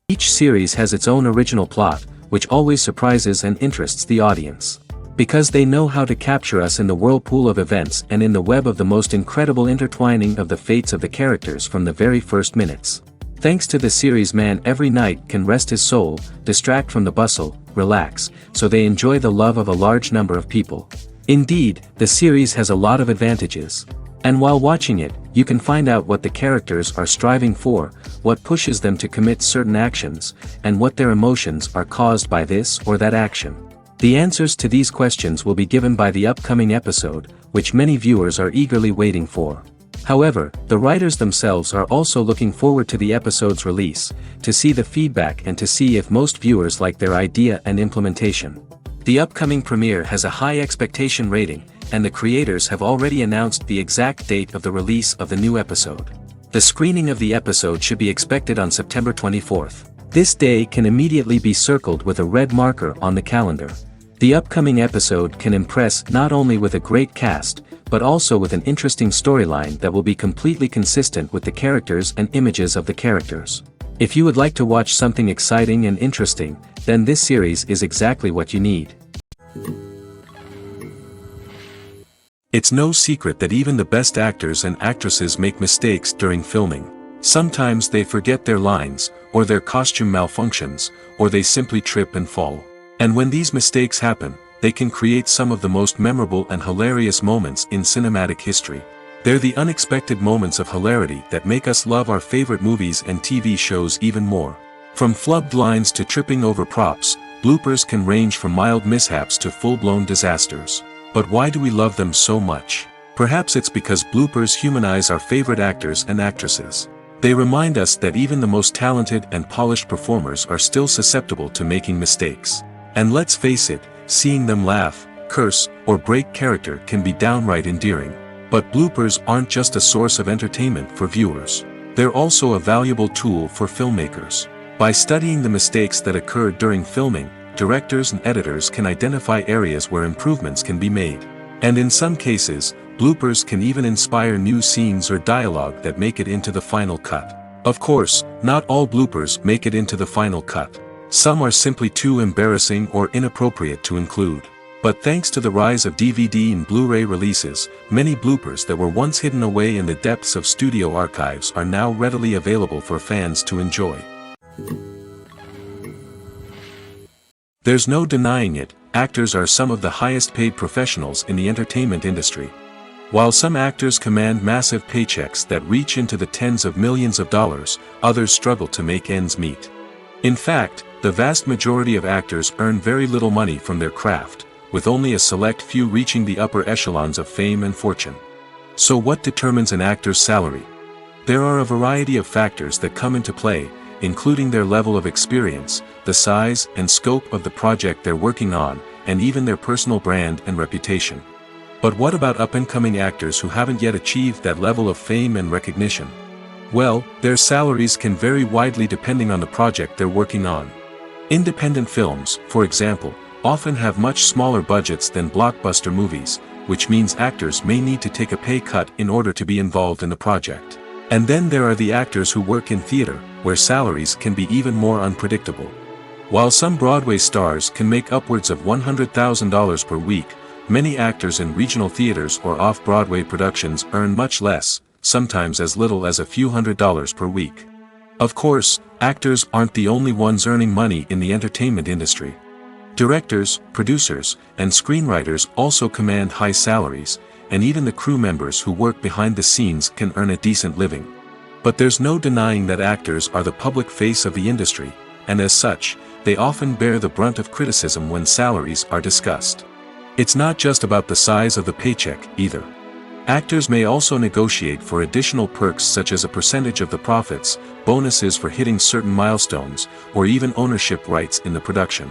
Each series has its own original plot, which always surprises and interests the audience. Because they know how to capture us in the whirlpool of events and in the web of the most incredible intertwining of the fates of the characters from the very first minutes. Thanks to the series, man every night can rest his soul, distract from the bustle, relax, so they enjoy the love of a large number of people. Indeed, the series has a lot of advantages. And while watching it, you can find out what the characters are striving for, what pushes them to commit certain actions, and what their emotions are caused by this or that action. The answers to these questions will be given by the upcoming episode, which many viewers are eagerly waiting for. However, the writers themselves are also looking forward to the episode's release, to see the feedback and to see if most viewers like their idea and implementation. The upcoming premiere has a high expectation rating, and the creators have already announced the exact date of the release of the new episode. The screening of the episode should be expected on September 24th. This day can immediately be circled with a red marker on the calendar. The upcoming episode can impress not only with a great cast, but also with an interesting storyline that will be completely consistent with the characters and images of the characters. If you would like to watch something exciting and interesting, then this series is exactly what you need. It's no secret that even the best actors and actresses make mistakes during filming. Sometimes they forget their lines, or their costume malfunctions, or they simply trip and fall. And when these mistakes happen, they can create some of the most memorable and hilarious moments in cinematic history. They're the unexpected moments of hilarity that make us love our favorite movies and TV shows even more. From flubbed lines to tripping over props, bloopers can range from mild mishaps to full-blown disasters. But why do we love them so much? Perhaps it's because bloopers humanize our favorite actors and actresses. They remind us that even the most talented and polished performers are still susceptible to making mistakes. And let's face it, seeing them laugh, curse, or break character can be downright endearing. But bloopers aren't just a source of entertainment for viewers. They're also a valuable tool for filmmakers. By studying the mistakes that occurred during filming, directors and editors can identify areas where improvements can be made. And in some cases, bloopers can even inspire new scenes or dialogue that make it into the final cut. Of course, not all bloopers make it into the final cut. Some are simply too embarrassing or inappropriate to include. But thanks to the rise of DVD and Blu-ray releases, many bloopers that were once hidden away in the depths of studio archives are now readily available for fans to enjoy. There's no denying it, actors are some of the highest paid professionals in the entertainment industry. While some actors command massive paychecks that reach into the tens of millions of dollars, others struggle to make ends meet. In fact, the vast majority of actors earn very little money from their craft, with only a select few reaching the upper echelons of fame and fortune. So what determines an actor's salary? There are a variety of factors that come into play, including their level of experience, the size and scope of the project they're working on, and even their personal brand and reputation. But what about up-and-coming actors who haven't yet achieved that level of fame and recognition? Well, their salaries can vary widely depending on the project they're working on. Independent films, for example, often have much smaller budgets than blockbuster movies, which means actors may need to take a pay cut in order to be involved in the project. And then there are the actors who work in theater, where salaries can be even more unpredictable. While some Broadway stars can make upwards of $100,000 per week, many actors in regional theaters or off-Broadway productions earn much less, sometimes as little as a few $100s per week. Of course, actors aren't the only ones earning money in the entertainment industry. Directors, producers, and screenwriters also command high salaries, and even the crew members who work behind the scenes can earn a decent living. But there's no denying that actors are the public face of the industry, and as such, they often bear the brunt of criticism when salaries are discussed. It's not just about the size of the paycheck, either. Actors may also negotiate for additional perks such as a percentage of the profits, bonuses for hitting certain milestones, or even ownership rights in the production.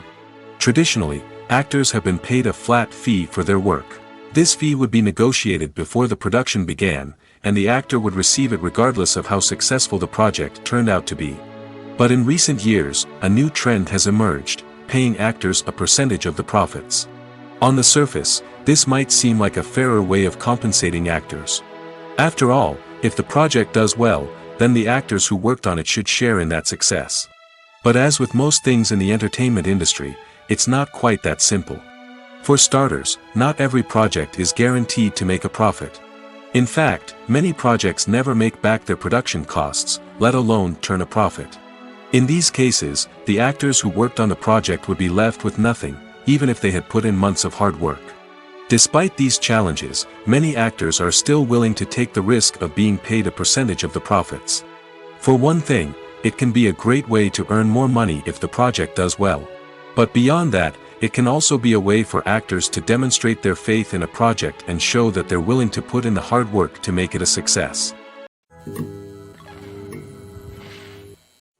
Traditionally, actors have been paid a flat fee for their work. This fee would be negotiated before the production began, and the actor would receive it regardless of how successful the project turned out to be. But in recent years, a new trend has emerged, paying actors a percentage of the profits. On the surface, this might seem like a fairer way of compensating actors. After all, if the project does well, then the actors who worked on it should share in that success. But as with most things in the entertainment industry, it's not quite that simple. For starters, not every project is guaranteed to make a profit. In fact, many projects never make back their production costs, let alone turn a profit. In these cases, the actors who worked on the project would be left with nothing, even if they had put in months of hard work. Despite these challenges, many actors are still willing to take the risk of being paid a percentage of the profits. For one thing, it can be a great way to earn more money if the project does well. But beyond that, it can also be a way for actors to demonstrate their faith in a project and show that they're willing to put in the hard work to make it a success.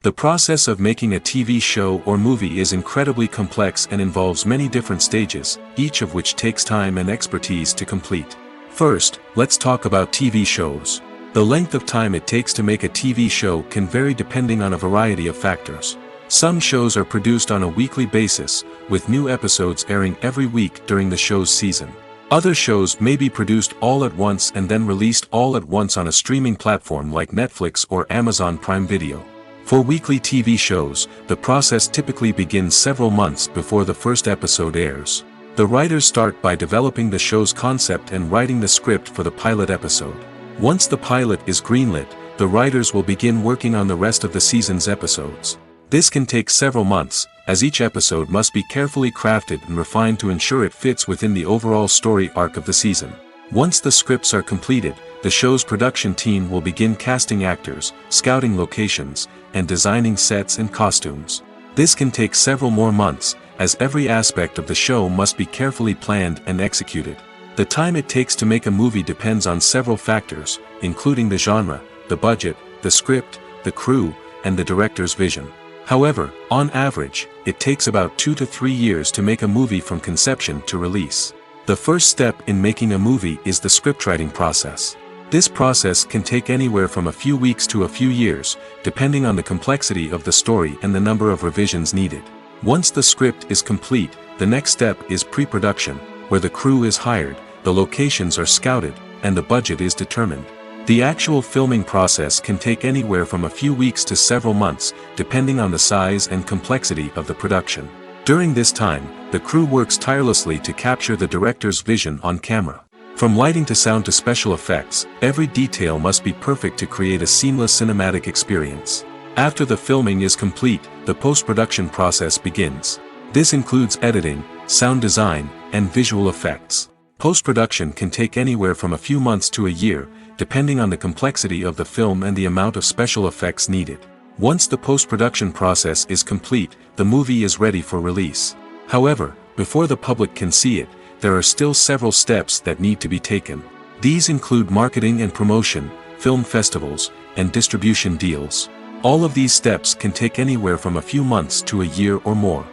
The process of making a TV show or movie is incredibly complex and involves many different stages, each of which takes time and expertise to complete. First, let's talk about TV shows. The length of time it takes to make a TV show can vary depending on a variety of factors. Some shows are produced on a weekly basis, with new episodes airing every week during the show's season. Other shows may be produced all at once and then released all at once on a streaming platform like Netflix or Amazon Prime Video. For weekly TV shows, the process typically begins several months before the first episode airs. The writers start by developing the show's concept and writing the script for the pilot episode. Once the pilot is greenlit, the writers will begin working on the rest of the season's episodes. This can take several months, as each episode must be carefully crafted and refined to ensure it fits within the overall story arc of the season. Once the scripts are completed, the show's production team will begin casting actors, scouting locations, and designing sets and costumes. This can take several more months, as every aspect of the show must be carefully planned and executed. The time it takes to make a movie depends on several factors, including the genre, the budget, the script, the crew, and the director's vision. However, on average, it takes about 2 to 3 years to make a movie from conception to release. The first step in making a movie is the scriptwriting process. This process can take anywhere from a few weeks to a few years, depending on the complexity of the story and the number of revisions needed. Once the script is complete, the next step is pre-production, where the crew is hired, the locations are scouted, and the budget is determined. The actual filming process can take anywhere from a few weeks to several months, depending on the size and complexity of the production. During this time, the crew works tirelessly to capture the director's vision on camera. From lighting to sound to special effects, every detail must be perfect to create a seamless cinematic experience. After the filming is complete, the post-production process begins. This includes editing, sound design, and visual effects. Post-production can take anywhere from a few months to a year, depending on the complexity of the film and the amount of special effects needed. Once the post-production process is complete, the movie is ready for release. However, before the public can see it, there are still several steps that need to be taken. These include marketing and promotion, film festivals, and distribution deals. All of these steps can take anywhere from a few months to a year or more.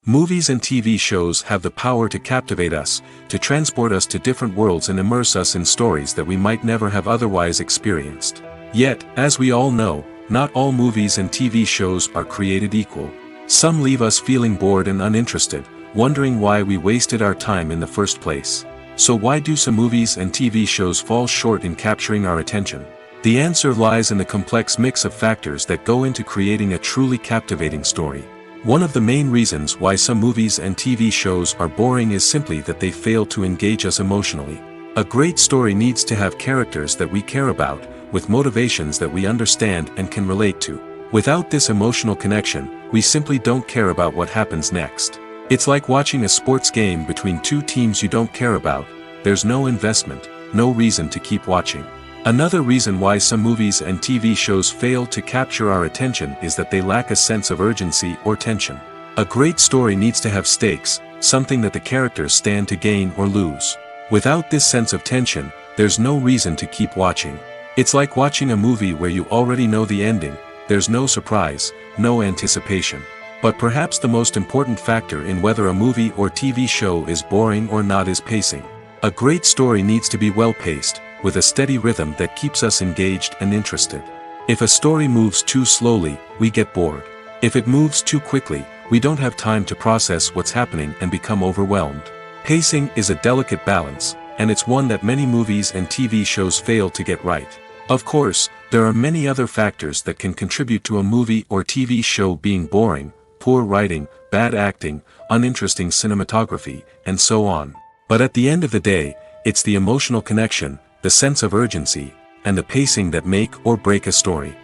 Movies and TV shows have the power to captivate us, to transport us to different worlds and immerse us in stories that we might never have otherwise experienced. Yet, as we all know, not all movies and TV shows are created equal. Some leave us feeling bored and uninterested, wondering why we wasted our time in the first place. So why do some movies and TV shows fall short in capturing our attention? The answer lies in the complex mix of factors that go into creating a truly captivating story. One of the main reasons why some movies and TV shows are boring is simply that they fail to engage us emotionally. A great story needs to have characters that we care about, with motivations that we understand and can relate to. Without this emotional connection, we simply don't care about what happens next. It's like watching a sports game between two teams you don't care about. There's no investment, no reason to keep watching. Another reason why some movies and TV shows fail to capture our attention is that they lack a sense of urgency or tension. A great story needs to have stakes, something that the characters stand to gain or lose. Without this sense of tension, there's no reason to keep watching. It's like watching a movie where you already know the ending. There's no surprise, no anticipation. But perhaps the most important factor in whether a movie or TV show is boring or not is pacing. A great story needs to be well-paced, with a steady rhythm that keeps us engaged and interested. If a story moves too slowly, we get bored. If it moves too quickly, we don't have time to process what's happening and become overwhelmed. Pacing is a delicate balance, and it's one that many movies and TV shows fail to get right. Of course, there are many other factors that can contribute to a movie or TV show being boring: poor writing, bad acting, uninteresting cinematography, and so on. But at the end of the day, it's the emotional connection, the sense of urgency, and the pacing that make or break a story.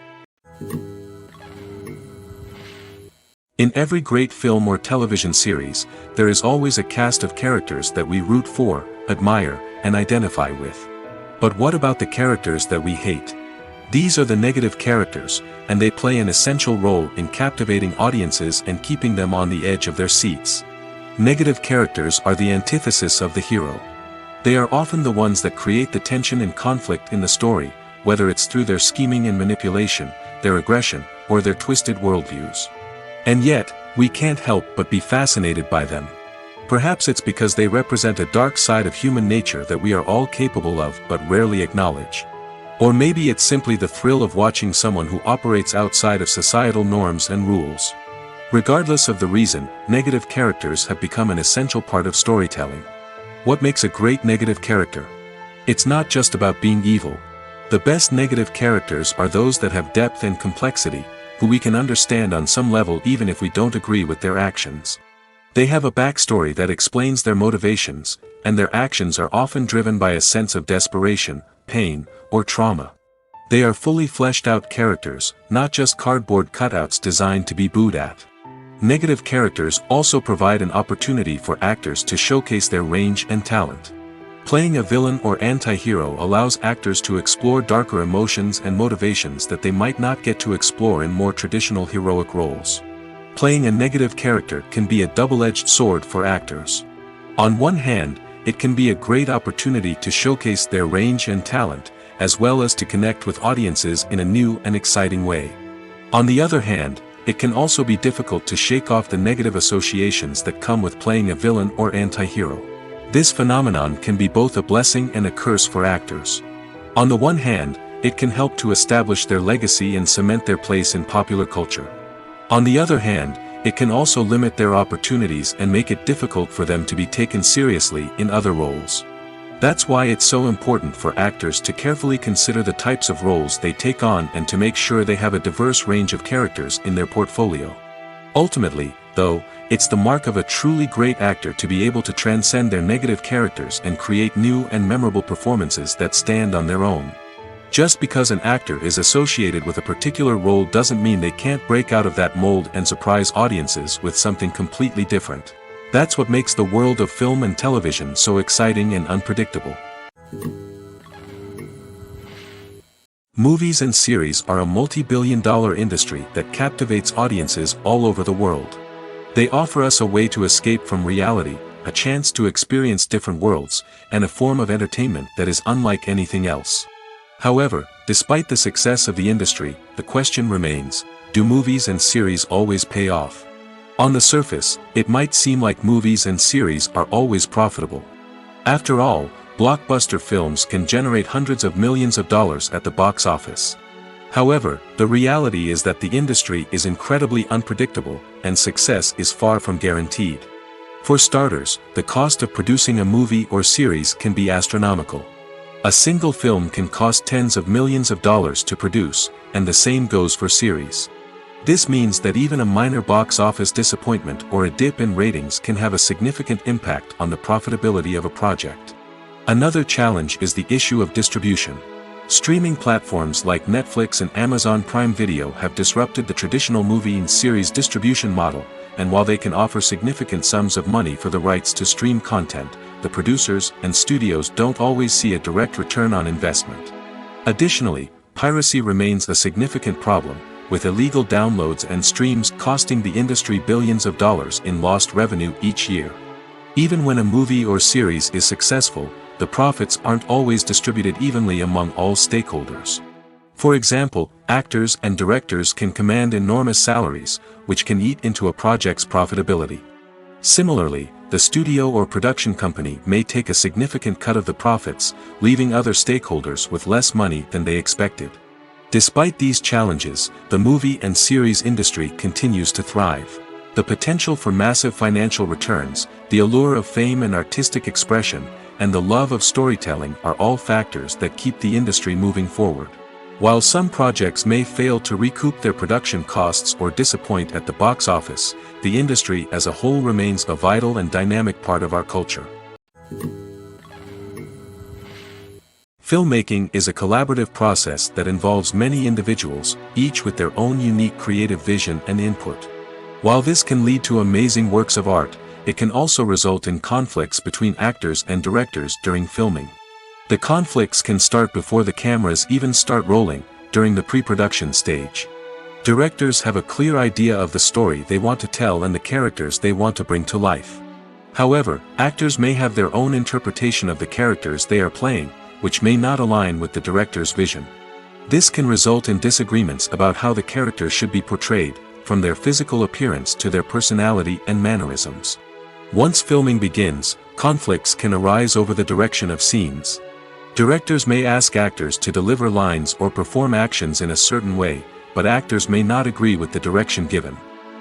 In every great film or television series, there is always a cast of characters that we root for, admire, and identify with. But what about the characters that we hate? These are the negative characters, and they play an essential role in captivating audiences and keeping them on the edge of their seats. Negative characters are the antithesis of the hero. They are often the ones that create the tension and conflict in the story, whether it's through their scheming and manipulation, their aggression, or their twisted worldviews. And yet, we can't help but be fascinated by them. Perhaps it's because they represent a dark side of human nature that we are all capable of but rarely acknowledge. Or maybe it's simply the thrill of watching someone who operates outside of societal norms and rules. Regardless of the reason, negative characters have become an essential part of storytelling. What makes a great negative character? It's not just about being evil. The best negative characters are those that have depth and complexity, who we can understand on some level even if we don't agree with their actions. They have a backstory that explains their motivations, and their actions are often driven by a sense of desperation, pain, or trauma. They are fully fleshed out characters, not just cardboard cutouts designed to be booed at. Negative characters also provide an opportunity for actors to showcase their range and talent. Playing a villain or anti-hero allows actors to explore darker emotions and motivations that they might not get to explore in more traditional heroic roles. Playing a negative character can be a double-edged sword for actors. On one hand, it can be a great opportunity to showcase their range and talent, as well as to connect with audiences in a new and exciting way. On the other hand, it can also be difficult to shake off the negative associations that come with playing a villain or anti-hero. This phenomenon can be both a blessing and a curse for actors. On the one hand, it can help to establish their legacy and cement their place in popular culture. On the other hand, it can also limit their opportunities and make it difficult for them to be taken seriously in other roles. That's why it's so important for actors to carefully consider the types of roles they take on and to make sure they have a diverse range of characters in their portfolio. Ultimately, though, it's the mark of a truly great actor to be able to transcend their negative characters and create new and memorable performances that stand on their own. Just because an actor is associated with a particular role doesn't mean they can't break out of that mold and surprise audiences with something completely different. That's what makes the world of film and television so exciting and unpredictable. Movies and series are a multi-billion-dollar industry that captivates audiences all over the world. They offer us a way to escape from reality, a chance to experience different worlds, and a form of entertainment that is unlike anything else. However, despite the success of the industry, the question remains, do movies and series always pay off? On the surface, it might seem like movies and series are always profitable. After all, blockbuster films can generate hundreds of millions of dollars at the box office. However, the reality is that the industry is incredibly unpredictable, and success is far from guaranteed. For starters, the cost of producing a movie or series can be astronomical. A single film can cost tens of millions of dollars to produce, and the same goes for series. This means that even a minor box office disappointment or a dip in ratings can have a significant impact on the profitability of a project. Another challenge is the issue of distribution. Streaming platforms like Netflix and Amazon Prime Video have disrupted the traditional movie and series distribution model, and while they can offer significant sums of money for the rights to stream content, the producers and studios don't always see a direct return on investment. Additionally, piracy remains a significant problem, with illegal downloads and streams costing the industry billions of dollars in lost revenue each year. Even when a movie or series is successful, the profits aren't always distributed evenly among all stakeholders. For example, actors and directors can command enormous salaries, which can eat into a project's profitability. Similarly, the studio or production company may take a significant cut of the profits, leaving other stakeholders with less money than they expected. Despite these challenges, the movie and series industry continues to thrive. The potential for massive financial returns, the allure of fame and artistic expression, and the love of storytelling are all factors that keep the industry moving forward. While some projects may fail to recoup their production costs or disappoint at the box office, the industry as a whole remains a vital and dynamic part of our culture. Filmmaking is a collaborative process that involves many individuals, each with their own unique creative vision and input. While this can lead to amazing works of art, it can also result in conflicts between actors and directors during filming. The conflicts can start before the cameras even start rolling, during the pre-production stage. Directors have a clear idea of the story they want to tell and the characters they want to bring to life. However, actors may have their own interpretation of the characters they are playing, which may not align with the director's vision. This can result in disagreements about how the characters should be portrayed, from their physical appearance to their personality and mannerisms. Once filming begins, conflicts can arise over the direction of scenes. Directors may ask actors to deliver lines or perform actions in a certain way, but actors may not agree with the direction given.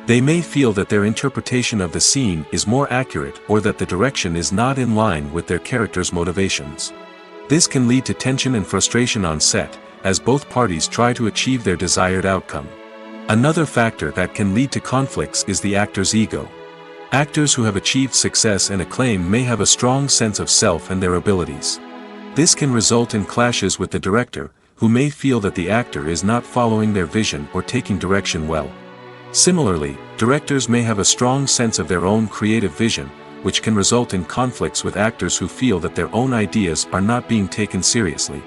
They may feel that their interpretation of the scene is more accurate or that the direction is not in line with their character's motivations. This can lead to tension and frustration on set, as both parties try to achieve their desired outcome. Another factor that can lead to conflicts is the actor's ego. Actors who have achieved success and acclaim may have a strong sense of self and their abilities. This can result in clashes with the director, who may feel that the actor is not following their vision or taking direction well. Similarly, directors may have a strong sense of their own creative vision, which can result in conflicts with actors who feel that their own ideas are not being taken seriously.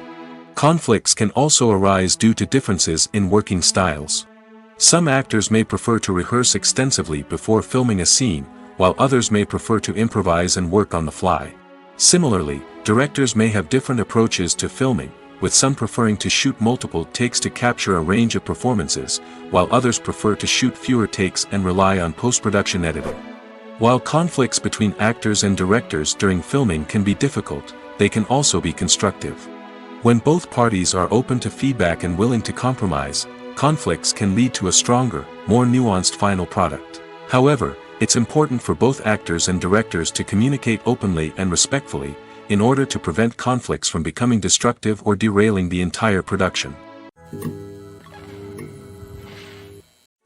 Conflicts can also arise due to differences in working styles. Some actors may prefer to rehearse extensively before filming a scene, while others may prefer to improvise and work on the fly. Similarly, directors may have different approaches to filming, with some preferring to shoot multiple takes to capture a range of performances, while others prefer to shoot fewer takes and rely on post-production editing. While conflicts between actors and directors during filming can be difficult, they can also be constructive. When both parties are open to feedback and willing to compromise, conflicts can lead to a stronger, more nuanced final product. However, it's important for both actors and directors to communicate openly and respectfully, in order to prevent conflicts from becoming destructive or derailing the entire production.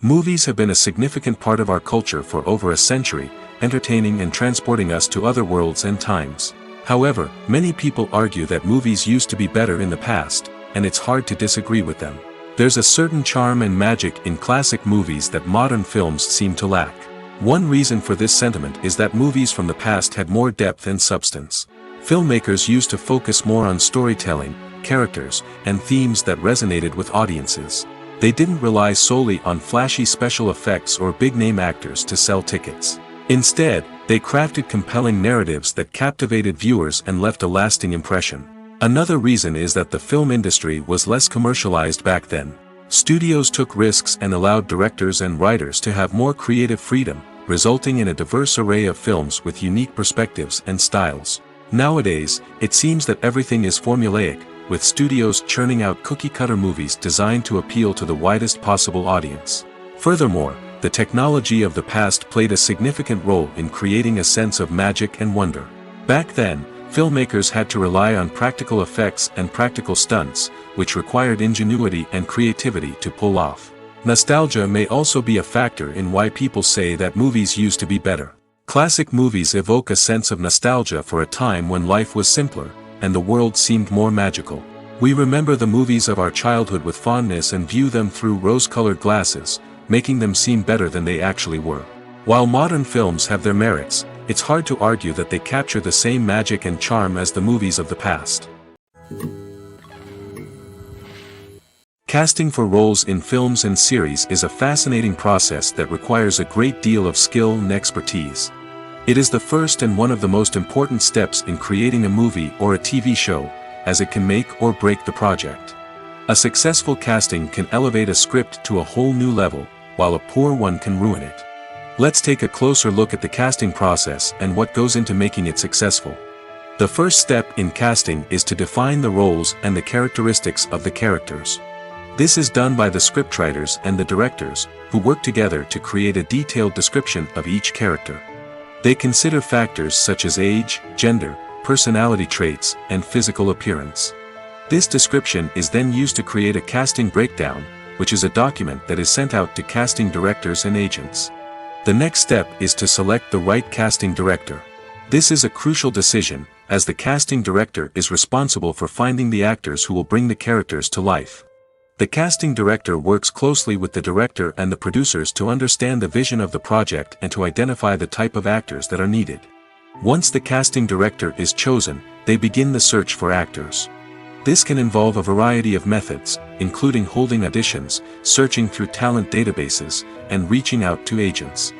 Movies have been a significant part of our culture for over a century, entertaining and transporting us to other worlds and times. However, many people argue that movies used to be better in the past, and it's hard to disagree with them. There's a certain charm and magic in classic movies that modern films seem to lack. One reason for this sentiment is that movies from the past had more depth and substance. Filmmakers used to focus more on storytelling, characters, and themes that resonated with audiences. They didn't rely solely on flashy special effects or big-name actors to sell tickets. Instead, they crafted compelling narratives that captivated viewers and left a lasting impression. Another reason is that the film industry was less commercialized back then. Studios took risks and allowed directors and writers to have more creative freedom, resulting in a diverse array of films with unique perspectives and styles. Nowadays, it seems that everything is formulaic, with studios churning out cookie-cutter movies designed to appeal to the widest possible audience. Furthermore, the technology of the past played a significant role in creating a sense of magic and wonder. Back then, filmmakers had to rely on practical effects and practical stunts, which required ingenuity and creativity to pull off. Nostalgia may also be a factor in why people say that movies used to be better. Classic movies evoke a sense of nostalgia for a time when life was simpler, and the world seemed more magical. We remember the movies of our childhood with fondness and view them through rose-colored glasses, making them seem better than they actually were. While modern films have their merits, it's hard to argue that they capture the same magic and charm as the movies of the past. Casting for roles in films and series is a fascinating process that requires a great deal of skill and expertise. It is the first and one of the most important steps in creating a movie or a TV show, as it can make or break the project. A successful casting can elevate a script to a whole new level, while a poor one can ruin it. Let's take a closer look at the casting process and what goes into making it successful. The first step in casting is to define the roles and the characteristics of the characters. This is done by the scriptwriters and the directors, who work together to create a detailed description of each character. They consider factors such as age, gender, personality traits, and physical appearance. This description is then used to create a casting breakdown, which is a document that is sent out to casting directors and agents. The next step is to select the right casting director. This is a crucial decision, as the casting director is responsible for finding the actors who will bring the characters to life. The casting director works closely with the director and the producers to understand the vision of the project and to identify the type of actors that are needed. Once the casting director is chosen, they begin the search for actors. This can involve a variety of methods, including holding auditions, searching through talent databases, and reaching out to agents.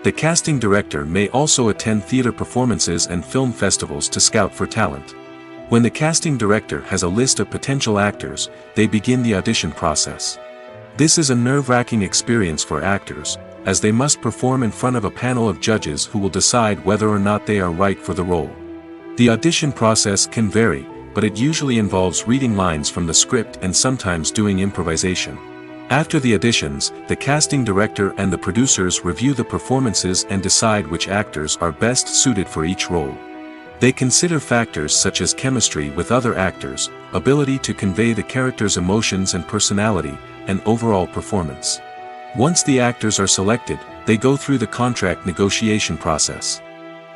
The casting director may also attend theater performances and film festivals to scout for talent. When the casting director has a list of potential actors, they begin the audition process. This is a nerve-wracking experience for actors, as they must perform in front of a panel of judges who will decide whether or not they are right for the role. The audition process can vary, but it usually involves reading lines from the script and sometimes doing improvisation. After the auditions, the casting director and the producers review the performances and decide which actors are best suited for each role. They consider factors such as chemistry with other actors, ability to convey the character's emotions and personality, and overall performance. Once the actors are selected, they go through the contract negotiation process.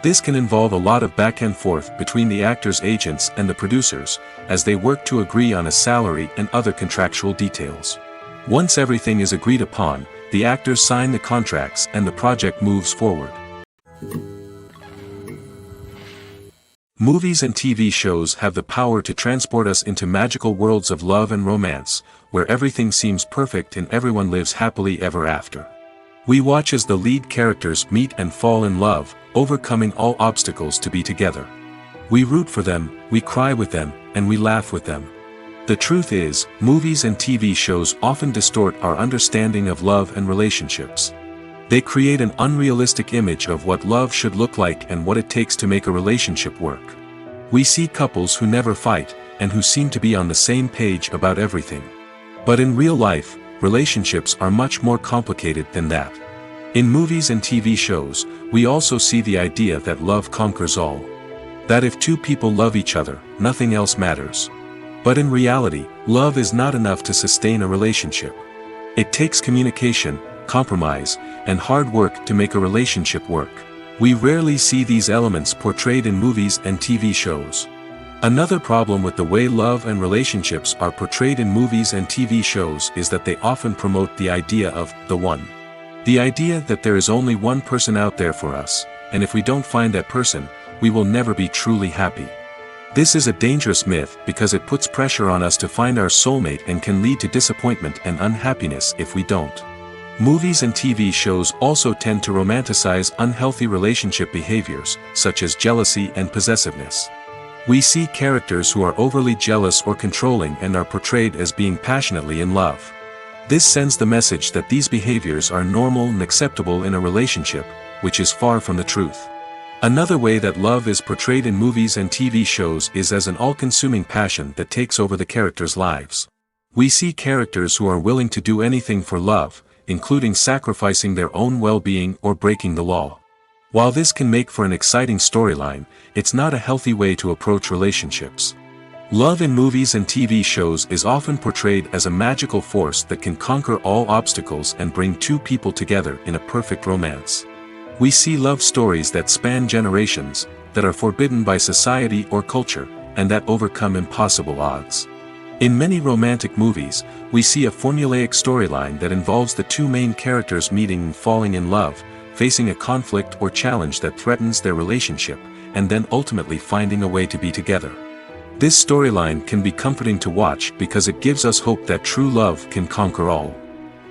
This can involve a lot of back and forth between the actors' agents and the producers, as they work to agree on a salary and other contractual details. Once everything is agreed upon, the actors sign the contracts and the project moves forward. Movies and TV shows have the power to transport us into magical worlds of love and romance, where everything seems perfect and everyone lives happily ever after. We watch as the lead characters meet and fall in love, overcoming all obstacles to be together. We root for them, we cry with them, and we laugh with them. The truth is, movies and TV shows often distort our understanding of love and relationships. They create an unrealistic image of what love should look like and what it takes to make a relationship work. We see couples who never fight, and who seem to be on the same page about everything. But in real life, relationships are much more complicated than that. In movies and TV shows, we also see the idea that love conquers all. That if two people love each other, nothing else matters. But in reality, love is not enough to sustain a relationship. It takes communication, compromise, and hard work to make a relationship work. We rarely see these elements portrayed in movies and TV shows. Another problem with the way love and relationships are portrayed in movies and TV shows is that they often promote the idea of the one. The idea that there is only one person out there for us, and if we don't find that person, we will never be truly happy. This is a dangerous myth because it puts pressure on us to find our soulmate and can lead to disappointment and unhappiness if we don't. Movies and TV shows also tend to romanticize unhealthy relationship behaviors, such as jealousy and possessiveness. We see characters who are overly jealous or controlling and are portrayed as being passionately in love. This sends the message that these behaviors are normal and acceptable in a relationship, which is far from the truth. Another way that love is portrayed in movies and TV shows is as an all-consuming passion that takes over the characters' lives. We see characters who are willing to do anything for love, including sacrificing their own well-being or breaking the law. While this can make for an exciting storyline, it's not a healthy way to approach relationships. Love in movies and TV shows is often portrayed as a magical force that can conquer all obstacles and bring two people together in a perfect romance. We see love stories that span generations, that are forbidden by society or culture, and that overcome impossible odds. In many romantic movies, we see a formulaic storyline that involves the two main characters meeting and falling in love, facing a conflict or challenge that threatens their relationship, and then ultimately finding a way to be together. This storyline can be comforting to watch because it gives us hope that true love can conquer all.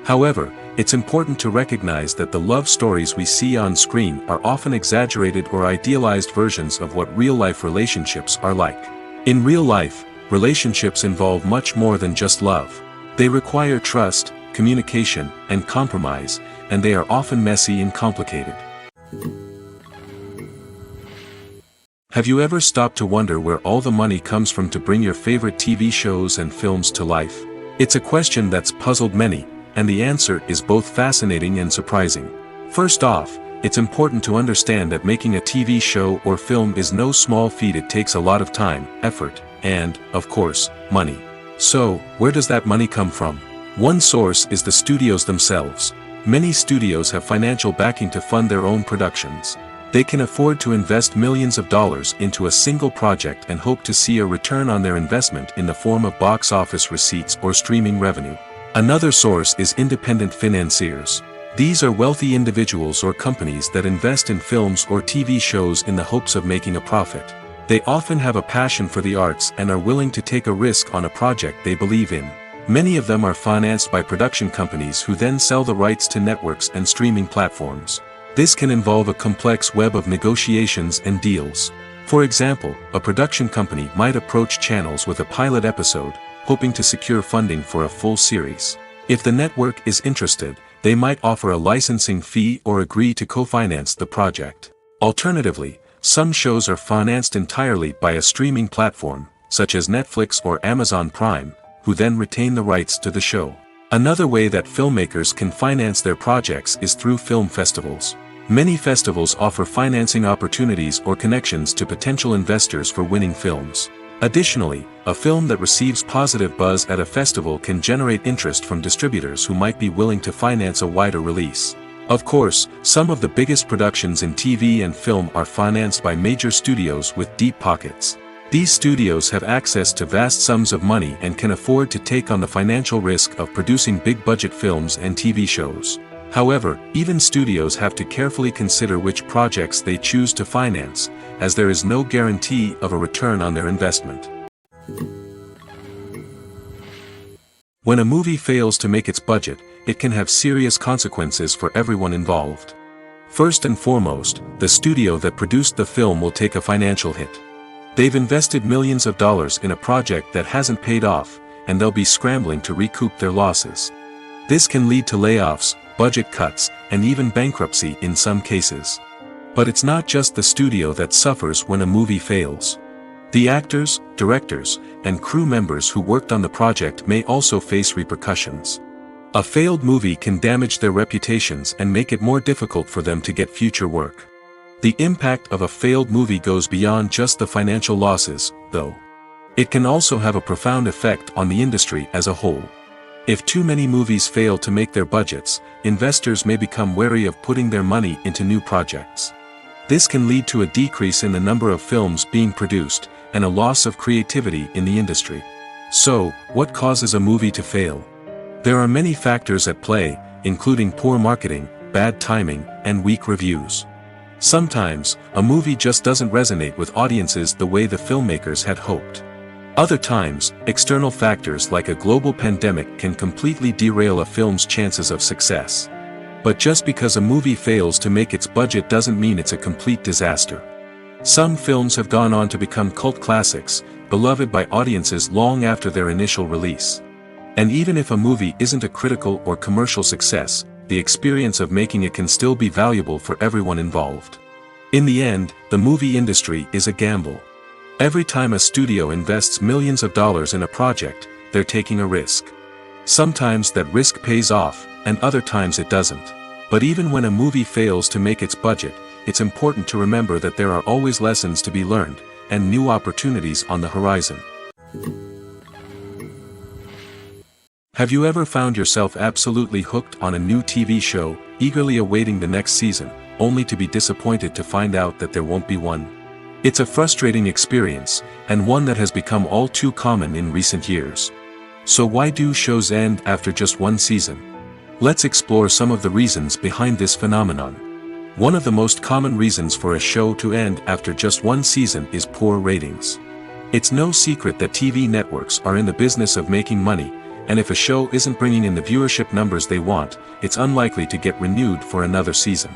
However, it's important to recognize that the love stories we see on screen are often exaggerated or idealized versions of what real-life relationships are like. In real life, relationships involve much more than just love. They require trust, communication, and compromise, and they are often messy and complicated. Have you ever stopped to wonder where all the money comes from to bring your favorite TV shows and films to life? It's a question that's puzzled many, and the answer is both fascinating and surprising. First off, it's important to understand that making a TV show or film is no small feat. It takes a lot of time, effort, and, of course, money. So, where does that money come from? One source is the studios themselves. Many studios have financial backing to fund their own productions. They can afford to invest millions of dollars into a single project and hope to see a return on their investment in the form of box office receipts or streaming revenue. Another source is independent financiers. These are wealthy individuals or companies that invest in films or TV shows in the hopes of making a profit. They often have a passion for the arts and are willing to take a risk on a project they believe in. Many of them are financed by production companies who then sell the rights to networks and streaming platforms. This can involve a complex web of negotiations and deals. For example, a production company might approach channels with a pilot episode, hoping to secure funding for a full series. If the network is interested, they might offer a licensing fee or agree to co-finance the project. Alternatively, some shows are financed entirely by a streaming platform, such as Netflix or Amazon Prime, who then retain the rights to the show. Another way that filmmakers can finance their projects is through film festivals. Many festivals offer financing opportunities or connections to potential investors for winning films. Additionally, a film that receives positive buzz at a festival can generate interest from distributors who might be willing to finance a wider release. Of course, some of the biggest productions in TV and film are financed by major studios with deep pockets. These studios have access to vast sums of money and can afford to take on the financial risk of producing big-budget films and TV shows. However, even studios have to carefully consider which projects they choose to finance, as there is no guarantee of a return on their investment. When a movie fails to make its budget, it can have serious consequences for everyone involved. First and foremost, the studio that produced the film will take a financial hit. They've invested millions of dollars in a project that hasn't paid off, and they'll be scrambling to recoup their losses. This can lead to layoffs, budget cuts, and even bankruptcy in some cases. But it's not just the studio that suffers when a movie fails. The actors, directors, and crew members who worked on the project may also face repercussions. A failed movie can damage their reputations and make it more difficult for them to get future work. The impact of a failed movie goes beyond just the financial losses, though. It can also have a profound effect on the industry as a whole. If too many movies fail to make their budgets, investors may become wary of putting their money into new projects. This can lead to a decrease in the number of films being produced, and a loss of creativity in the industry. So, what causes a movie to fail? There are many factors at play, including poor marketing, bad timing, and weak reviews. Sometimes, a movie just doesn't resonate with audiences the way the filmmakers had hoped. Other times, external factors like a global pandemic can completely derail a film's chances of success. But just because a movie fails to make its budget doesn't mean it's a complete disaster. Some films have gone on to become cult classics, beloved by audiences long after their initial release. And even if a movie isn't a critical or commercial success, the experience of making it can still be valuable for everyone involved. In the end, the movie industry is a gamble. Every time a studio invests millions of dollars in a project, they're taking a risk. Sometimes that risk pays off, and other times it doesn't. But even when a movie fails to make its budget, it's important to remember that there are always lessons to be learned, and new opportunities on the horizon. Have you ever found yourself absolutely hooked on a new TV show, eagerly awaiting the next season, only to be disappointed to find out that there won't be one? It's a frustrating experience, and one that has become all too common in recent years. So why do shows end after just one season? Let's explore some of the reasons behind this phenomenon. One of the most common reasons for a show to end after just one season is poor ratings. It's no secret that TV networks are in the business of making money, and if a show isn't bringing in the viewership numbers they want, it's unlikely to get renewed for another season.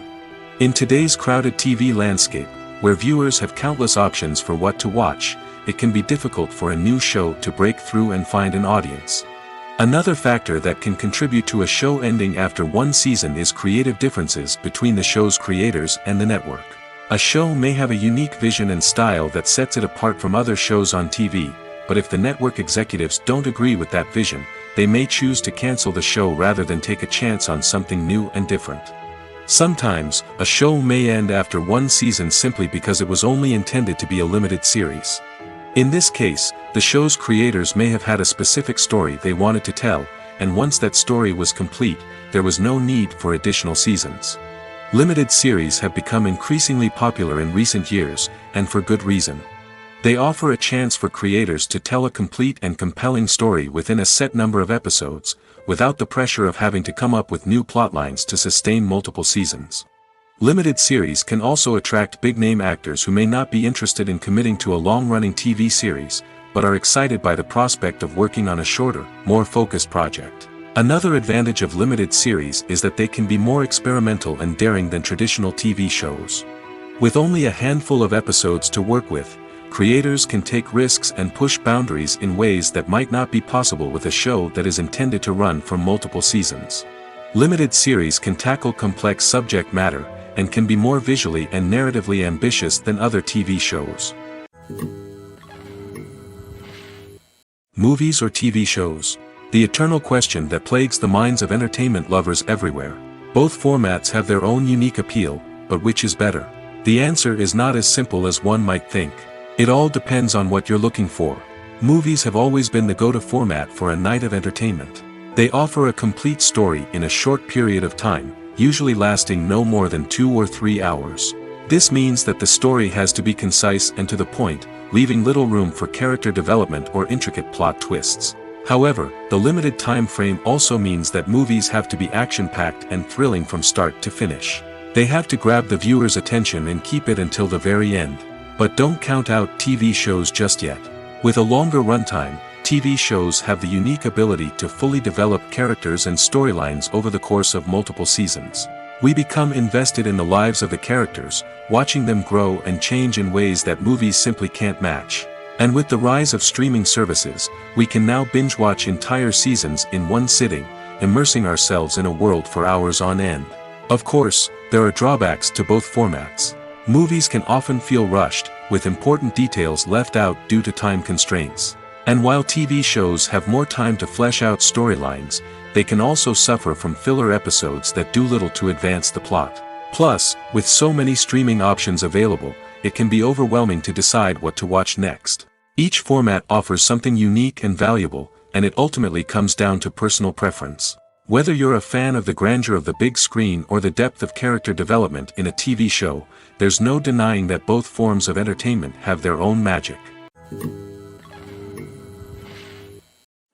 In today's crowded TV landscape, where viewers have countless options for what to watch, it can be difficult for a new show to break through and find an audience. Another factor that can contribute to a show ending after one season is creative differences between the show's creators and the network. A show may have a unique vision and style that sets it apart from other shows on TV, but if the network executives don't agree with that vision, they may choose to cancel the show rather than take a chance on something new and different. Sometimes, a show may end after one season simply because it was only intended to be a limited series. In this case, the show's creators may have had a specific story they wanted to tell, and once that story was complete, there was no need for additional seasons. Limited series have become increasingly popular in recent years, and for good reason. They offer a chance for creators to tell a complete and compelling story within a set number of episodes, without the pressure of having to come up with new plotlines to sustain multiple seasons. Limited series can also attract big-name actors who may not be interested in committing to a long-running TV series, but are excited by the prospect of working on a shorter, more focused project. Another advantage of limited series is that they can be more experimental and daring than traditional TV shows. With only a handful of episodes to work with, creators can take risks and push boundaries in ways that might not be possible with a show that is intended to run for multiple seasons. Limited series can tackle complex subject matter, and can be more visually and narratively ambitious than other TV shows. Movies or TV shows? The eternal question that plagues the minds of entertainment lovers everywhere. Both formats have their own unique appeal, but which is better? The answer is not as simple as one might think. It all depends on what you're looking for. Movies have always been the go-to format for a night of entertainment. They offer a complete story in a short period of time, usually lasting no more than 2 or 3 hours. This means that the story has to be concise and to the point, leaving little room for character development or intricate plot twists. However, the limited time frame also means that movies have to be action-packed and thrilling from start to finish. They have to grab the viewer's attention and keep it until the very end. But don't count out TV shows just yet. With a longer runtime, TV shows have the unique ability to fully develop characters and storylines over the course of multiple seasons. We become invested in the lives of the characters, watching them grow and change in ways that movies simply can't match. And with the rise of streaming services, we can now binge-watch entire seasons in one sitting, immersing ourselves in a world for hours on end. Of course, there are drawbacks to both formats. Movies can often feel rushed, with important details left out due to time constraints. And while TV shows have more time to flesh out storylines, they can also suffer from filler episodes that do little to advance the plot. Plus, with so many streaming options available, it can be overwhelming to decide what to watch next. Each format offers something unique and valuable, and it ultimately comes down to personal preference. Whether you're a fan of the grandeur of the big screen or the depth of character development in a TV show, there's no denying that both forms of entertainment have their own magic.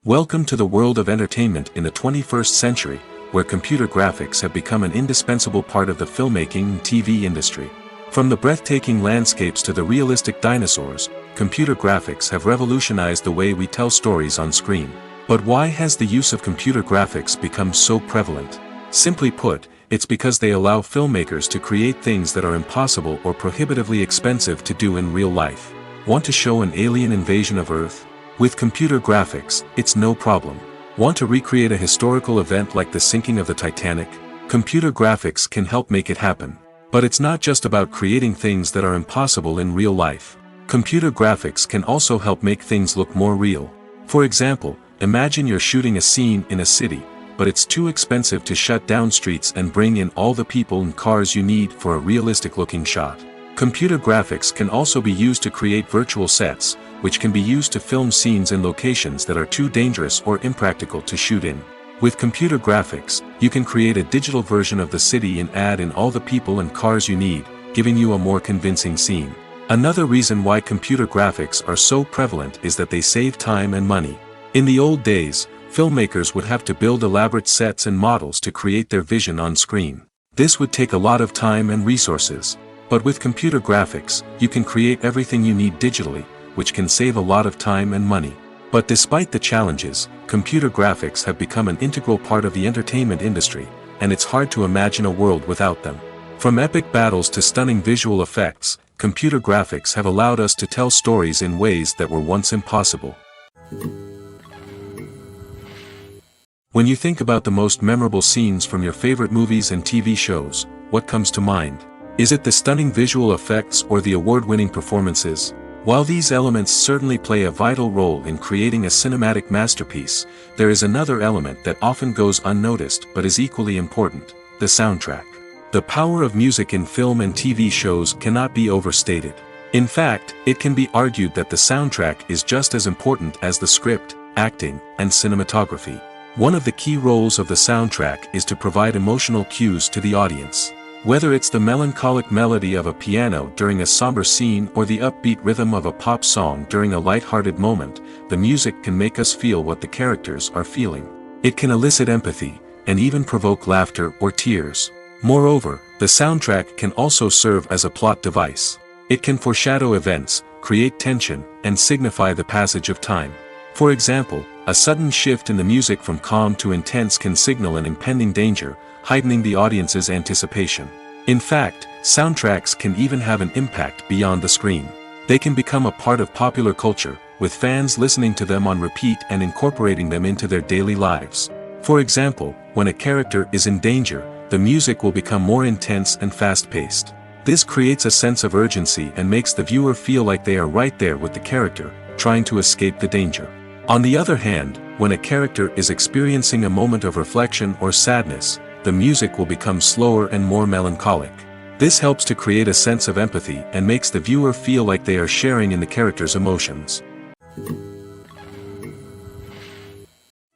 Welcome to the world of entertainment in the 21st century, where computer graphics have become an indispensable part of the filmmaking and TV industry. From the breathtaking landscapes to the realistic dinosaurs, computer graphics have revolutionized the way we tell stories on screen. But why has the use of computer graphics become so prevalent? Simply put, it's because they allow filmmakers to create things that are impossible or prohibitively expensive to do in real life. Want to show an alien invasion of Earth? With computer graphics, it's no problem. Want to recreate a historical event like the sinking of the Titanic? Computer graphics can help make it happen. But it's not just about creating things that are impossible in real life. Computer graphics can also help make things look more real. For example, imagine you're shooting a scene in a city, but it's too expensive to shut down streets and bring in all the people and cars you need for a realistic-looking shot. Computer graphics can also be used to create virtual sets, which can be used to film scenes in locations that are too dangerous or impractical to shoot in. With computer graphics, you can create a digital version of the city and add in all the people and cars you need, giving you a more convincing scene. Another reason why computer graphics are so prevalent is that they save time and money. In the old days, filmmakers would have to build elaborate sets and models to create their vision on screen. This would take a lot of time and resources. But with computer graphics, you can create everything you need digitally, which can save a lot of time and money. But despite the challenges, computer graphics have become an integral part of the entertainment industry, and it's hard to imagine a world without them. From epic battles to stunning visual effects, computer graphics have allowed us to tell stories in ways that were once impossible. When you think about the most memorable scenes from your favorite movies and TV shows, what comes to mind? Is it the stunning visual effects or the award-winning performances? While these elements certainly play a vital role in creating a cinematic masterpiece, there is another element that often goes unnoticed but is equally important: the soundtrack. The power of music in film and TV shows cannot be overstated. In fact, it can be argued that the soundtrack is just as important as the script, acting, and cinematography. One of the key roles of the soundtrack is to provide emotional cues to the audience. Whether it's the melancholic melody of a piano during a somber scene or the upbeat rhythm of a pop song during a light-hearted moment, the music can make us feel what the characters are feeling. It can elicit empathy, and even provoke laughter or tears. Moreover, the soundtrack can also serve as a plot device. It can foreshadow events, create tension, and signify the passage of time. For example, a sudden shift in the music from calm to intense can signal an impending danger, heightening the audience's anticipation. In fact, soundtracks can even have an impact beyond the screen. They can become a part of popular culture, with fans listening to them on repeat and incorporating them into their daily lives. For example, when a character is in danger, the music will become more intense and fast-paced. This creates a sense of urgency and makes the viewer feel like they are right there with the character, trying to escape the danger. On the other hand, when a character is experiencing a moment of reflection or sadness, the music will become slower and more melancholic. This helps to create a sense of empathy and makes the viewer feel like they are sharing in the character's emotions.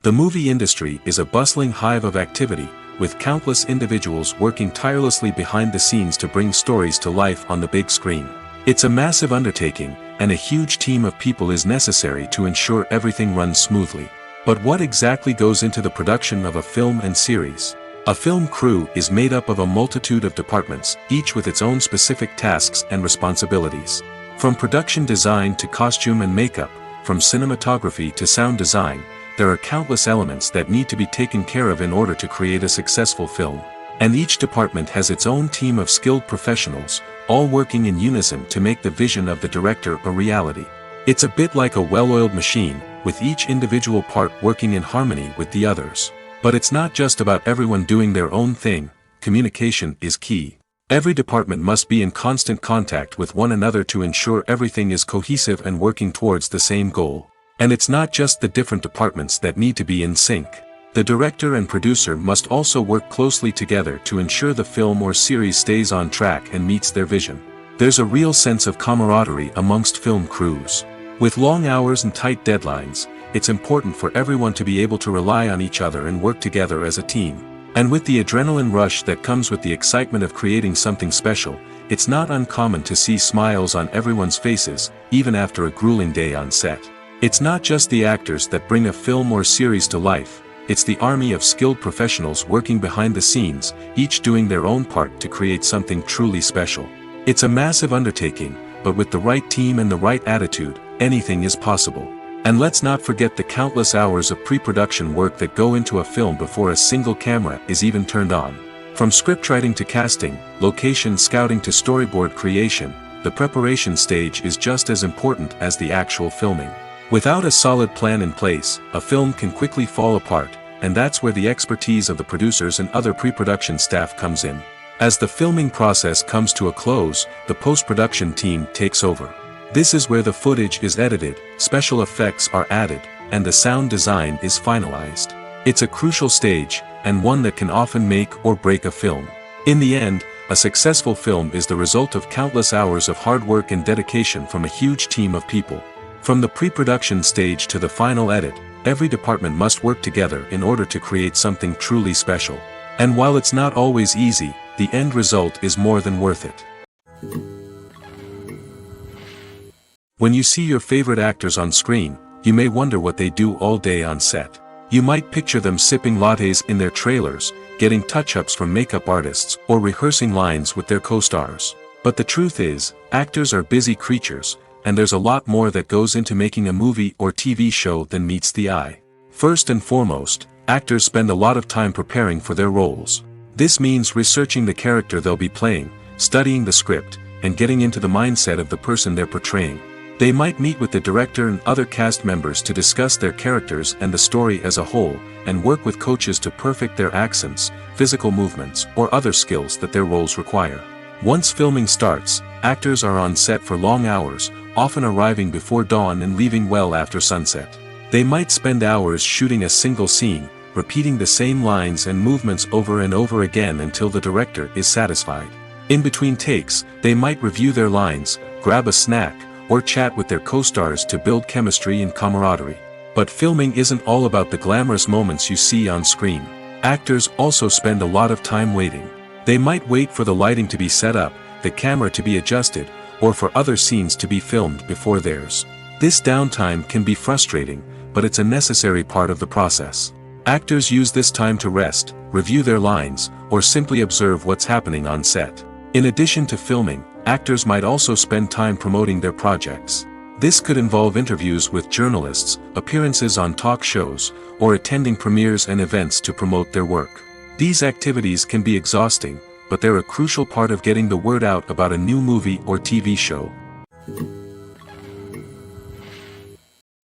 The movie industry is a bustling hive of activity, with countless individuals working tirelessly behind the scenes to bring stories to life on the big screen. It's a massive undertaking, and a huge team of people is necessary to ensure everything runs smoothly. But what exactly goes into the production of a film and series? A film crew is made up of a multitude of departments, each with its own specific tasks and responsibilities. From production design to costume and makeup, from cinematography to sound design, there are countless elements that need to be taken care of in order to create a successful film. And each department has its own team of skilled professionals, all working in unison to make the vision of the director a reality. It's a bit like a well-oiled machine, with each individual part working in harmony with the others. But it's not just about everyone doing their own thing. Communication is key. Every department must be in constant contact with one another to ensure everything is cohesive and working towards the same goal. And it's not just the different departments that need to be in sync. The director and producer must also work closely together to ensure the film or series stays on track and meets their vision. There's a real sense of camaraderie amongst film crews. With long hours and tight deadlines, it's important for everyone to be able to rely on each other and work together as a team. And with the adrenaline rush that comes with the excitement of creating something special, it's not uncommon to see smiles on everyone's faces, even after a grueling day on set. It's not just the actors that bring a film or series to life, it's the army of skilled professionals working behind the scenes, each doing their own part to create something truly special. It's a massive undertaking, but with the right team and the right attitude, anything is possible. And let's not forget the countless hours of pre-production work that go into a film before a single camera is even turned on. From scriptwriting to casting, location scouting to storyboard creation, the preparation stage is just as important as the actual filming. Without a solid plan in place, a film can quickly fall apart, and that's where the expertise of the producers and other pre-production staff comes in. As the filming process comes to a close, the post-production team takes over. This is where the footage is edited, special effects are added, and the sound design is finalized. It's a crucial stage, and one that can often make or break a film. In the end, a successful film is the result of countless hours of hard work and dedication from a huge team of people. From the pre-production stage to the final edit, every department must work together in order to create something truly special. And while it's not always easy, the end result is more than worth it. When you see your favorite actors on screen, you may wonder what they do all day on set. You might picture them sipping lattes in their trailers, getting touch-ups from makeup artists, or rehearsing lines with their co-stars. But the truth is, actors are busy creatures, and there's a lot more that goes into making a movie or TV show than meets the eye. First and foremost, actors spend a lot of time preparing for their roles. This means researching the character they'll be playing, studying the script, and getting into the mindset of the person they're portraying. They might meet with the director and other cast members to discuss their characters and the story as a whole, and work with coaches to perfect their accents, physical movements, or other skills that their roles require. Once filming starts, actors are on set for long hours, often arriving before dawn and leaving well after sunset. They might spend hours shooting a single scene, repeating the same lines and movements over and over again until the director is satisfied. In between takes, they might review their lines, grab a snack, or chat with their co-stars to build chemistry and camaraderie. But filming isn't all about the glamorous moments you see on screen. Actors also spend a lot of time waiting. They might wait for the lighting to be set up, the camera to be adjusted, or for other scenes to be filmed before theirs. This downtime can be frustrating, but it's a necessary part of the process. Actors use this time to rest, review their lines, or simply observe what's happening on set. In addition to filming, actors might also spend time promoting their projects. This could involve interviews with journalists, appearances on talk shows, or attending premieres and events to promote their work. These activities can be exhausting, but they're a crucial part of getting the word out about a new movie or TV show.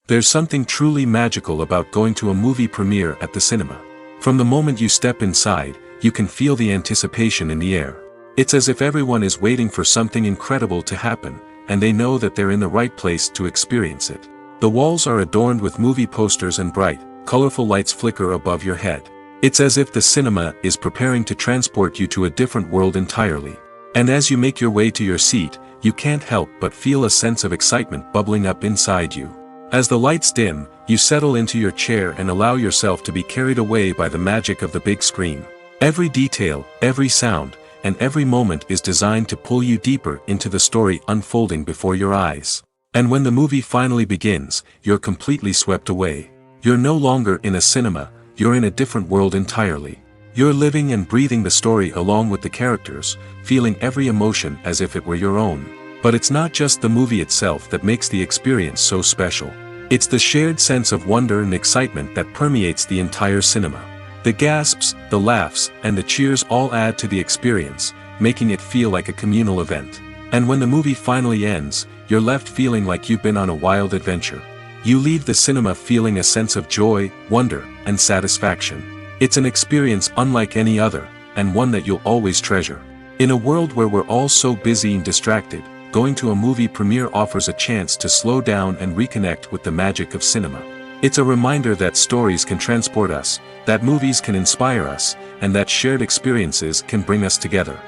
There's something truly magical about going to a movie premiere at the cinema. From the moment you step inside, you can feel the anticipation in the air. It's as if everyone is waiting for something incredible to happen, and they know that they're in the right place to experience it. The walls are adorned with movie posters and bright, colorful lights flicker above your head. It's as if the cinema is preparing to transport you to a different world entirely. And as you make your way to your seat, you can't help but feel a sense of excitement bubbling up inside you. As the lights dim, you settle into your chair and allow yourself to be carried away by the magic of the big screen. Every detail, every sound, and every moment is designed to pull you deeper into the story unfolding before your eyes. And when the movie finally begins, you're completely swept away. You're no longer in a cinema, you're in a different world entirely. You're living and breathing the story along with the characters, feeling every emotion as if it were your own. But it's not just the movie itself that makes the experience so special. It's the shared sense of wonder and excitement that permeates the entire cinema. The gasps, the laughs, and the cheers all add to the experience, making it feel like a communal event. And when the movie finally ends, you're left feeling like you've been on a wild adventure. You leave the cinema feeling a sense of joy, wonder, and satisfaction. It's an experience unlike any other, and one that you'll always treasure. In a world where we're all so busy and distracted, going to a movie premiere offers a chance to slow down and reconnect with the magic of cinema. It's a reminder that stories can transport us, that movies can inspire us, and that shared experiences can bring us together.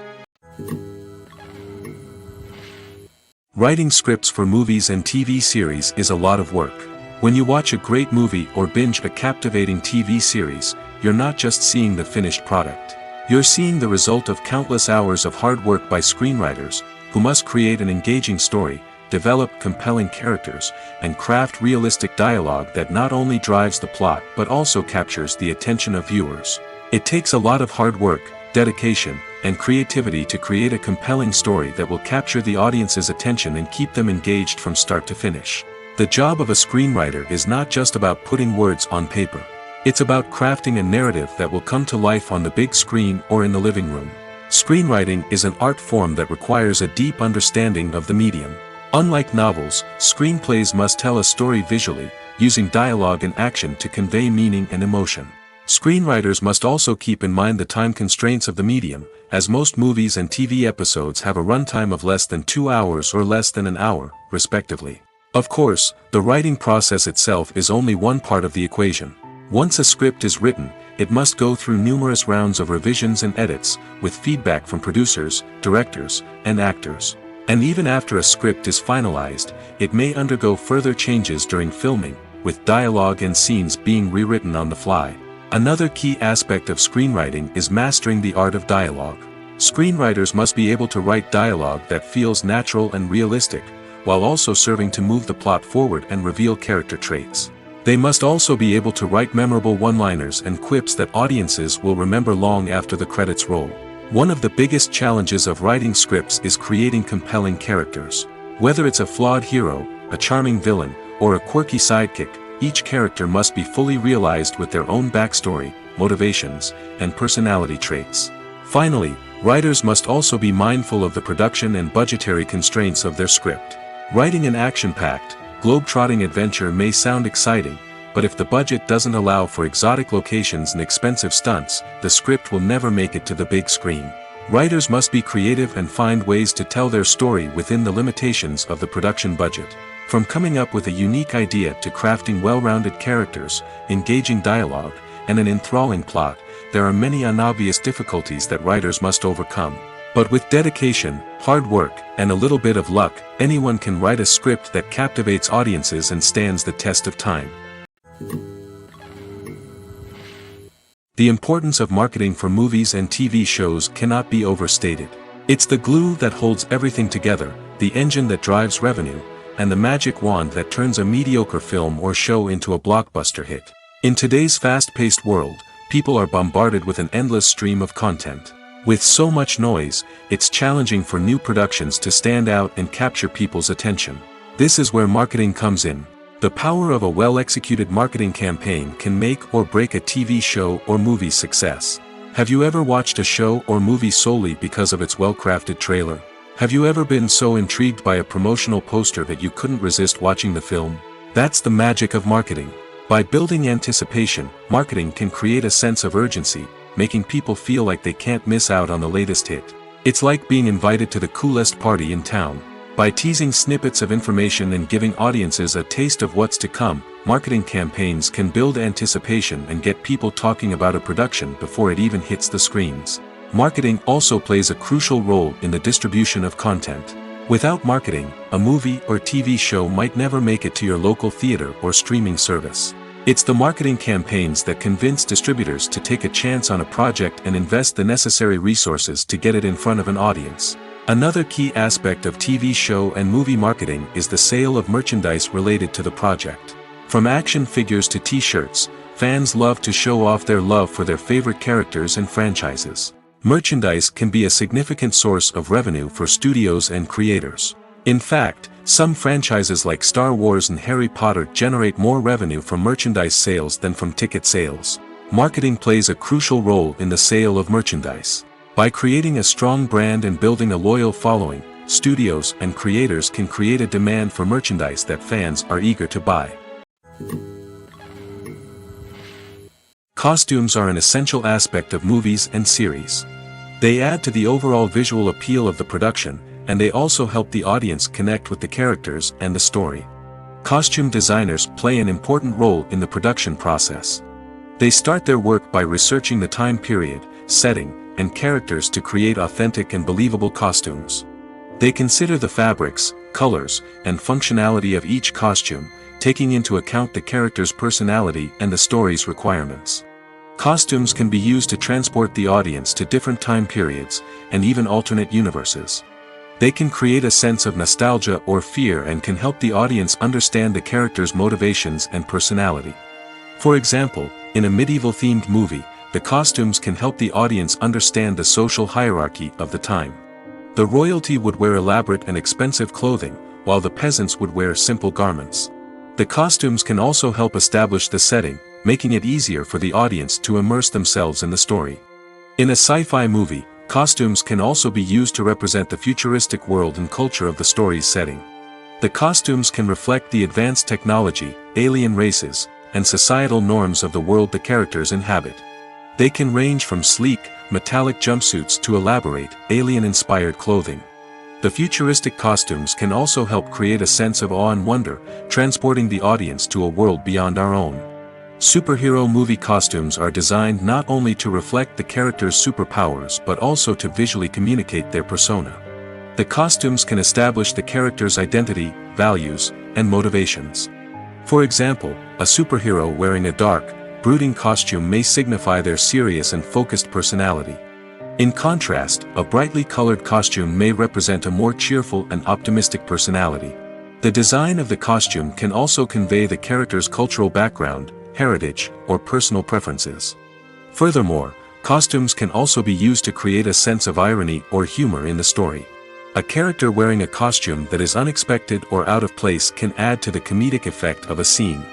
Writing scripts for movies and TV series is a lot of work. When you watch a great movie or binge a captivating TV series, you're not just seeing the finished product. You're seeing the result of countless hours of hard work by screenwriters, who must create an engaging story, develop compelling characters, and craft realistic dialogue that not only drives the plot but also captures the attention of viewers. It takes a lot of hard work, dedication, and creativity to create a compelling story that will capture the audience's attention and keep them engaged from start to finish. The job of a screenwriter is not just about putting words on paper. It's about crafting a narrative that will come to life on the big screen or in the living room. Screenwriting is an art form that requires a deep understanding of the medium. Unlike novels, screenplays must tell a story visually, using dialogue and action to convey meaning and emotion. Screenwriters must also keep in mind the time constraints of the medium, as most movies and TV episodes have a runtime of less than 2 hours or less than an hour, respectively. Of course, the writing process itself is only one part of the equation. Once a script is written, it must go through numerous rounds of revisions and edits, with feedback from producers, directors, and actors. And even after a script is finalized, it may undergo further changes during filming, with dialogue and scenes being rewritten on the fly. Another key aspect of screenwriting is mastering the art of dialogue. Screenwriters must be able to write dialogue that feels natural and realistic, while also serving to move the plot forward and reveal character traits. They must also be able to write memorable one-liners and quips that audiences will remember long after the credits roll. One of the biggest challenges of writing scripts is creating compelling characters. Whether it's a flawed hero, a charming villain, or a quirky sidekick, each character must be fully realized with their own backstory, motivations, and personality traits. Finally, writers must also be mindful of the production and budgetary constraints of their script. Writing an action-packed, globe-trotting adventure may sound exciting, but if the budget doesn't allow for exotic locations and expensive stunts, the script will never make it to the big screen. Writers must be creative and find ways to tell their story within the limitations of the production budget. From coming up with a unique idea to crafting well-rounded characters, engaging dialogue, and an enthralling plot, there are many unobvious difficulties that writers must overcome. But with dedication, hard work, and a little bit of luck, anyone can write a script that captivates audiences and stands the test of time. The importance of marketing for movies and TV shows cannot be overstated. It's the glue that holds everything together, the engine that drives revenue, and the magic wand that turns a mediocre film or show into a blockbuster hit. In today's fast-paced world, people are bombarded with an endless stream of content. With so much noise, it's challenging for new productions to stand out and capture people's attention. This is where marketing comes in. The power of a well-executed marketing campaign can make or break a TV show or movie's success. Have you ever watched a show or movie solely because of its well-crafted trailer? Have you ever been so intrigued by a promotional poster that you couldn't resist watching the film? That's the magic of marketing. By building anticipation, marketing can create a sense of urgency, making people feel like they can't miss out on the latest hit. It's like being invited to the coolest party in town. By teasing snippets of information and giving audiences a taste of what's to come, marketing campaigns can build anticipation and get people talking about a production before it even hits the screens. Marketing also plays a crucial role in the distribution of content. Without marketing, a movie or TV show might never make it to your local theater or streaming service. It's the marketing campaigns that convince distributors to take a chance on a project and invest the necessary resources to get it in front of an audience. Another key aspect of TV show and movie marketing is the sale of merchandise related to the project. From action figures to t-shirts, fans love to show off their love for their favorite characters and franchises. Merchandise can be a significant source of revenue for studios and creators. In fact, some franchises like Star Wars and Harry Potter generate more revenue from merchandise sales than from ticket sales. Marketing plays a crucial role in the sale of merchandise. By creating a strong brand and building a loyal following, studios and creators can create a demand for merchandise that fans are eager to buy. Costumes are an essential aspect of movies and series. They add to the overall visual appeal of the production, and they also help the audience connect with the characters and the story. Costume designers play an important role in the production process. They start their work by researching the time period, setting, and characters to create authentic and believable costumes. They consider the fabrics, colors, and functionality of each costume, taking into account the character's personality and the story's requirements. Costumes can be used to transport the audience to different time periods, and even alternate universes. They can create a sense of nostalgia or fear and can help the audience understand the character's motivations and personality. For example, in a medieval-themed movie, the costumes can help the audience understand the social hierarchy of the time. The royalty would wear elaborate and expensive clothing, while the peasants would wear simple garments. The costumes can also help establish the setting, making it easier for the audience to immerse themselves in the story. In a sci-fi movie, costumes can also be used to represent the futuristic world and culture of the story's setting. The costumes can reflect the advanced technology, alien races, and societal norms of the world the characters inhabit. They can range from sleek, metallic jumpsuits to elaborate, alien-inspired clothing. The futuristic costumes can also help create a sense of awe and wonder, transporting the audience to a world beyond our own. Superhero movie costumes are designed not only to reflect the character's superpowers but also to visually communicate their persona. The costumes can establish the character's identity, values, and motivations. For example, a superhero wearing a dark, brooding costume may signify their serious and focused personality. In contrast, a brightly colored costume may represent a more cheerful and optimistic personality. The design of the costume can also convey the character's cultural background, heritage, or personal preferences. Furthermore, costumes can also be used to create a sense of irony or humor in the story. A character wearing a costume that is unexpected or out of place can add to the comedic effect of a scene.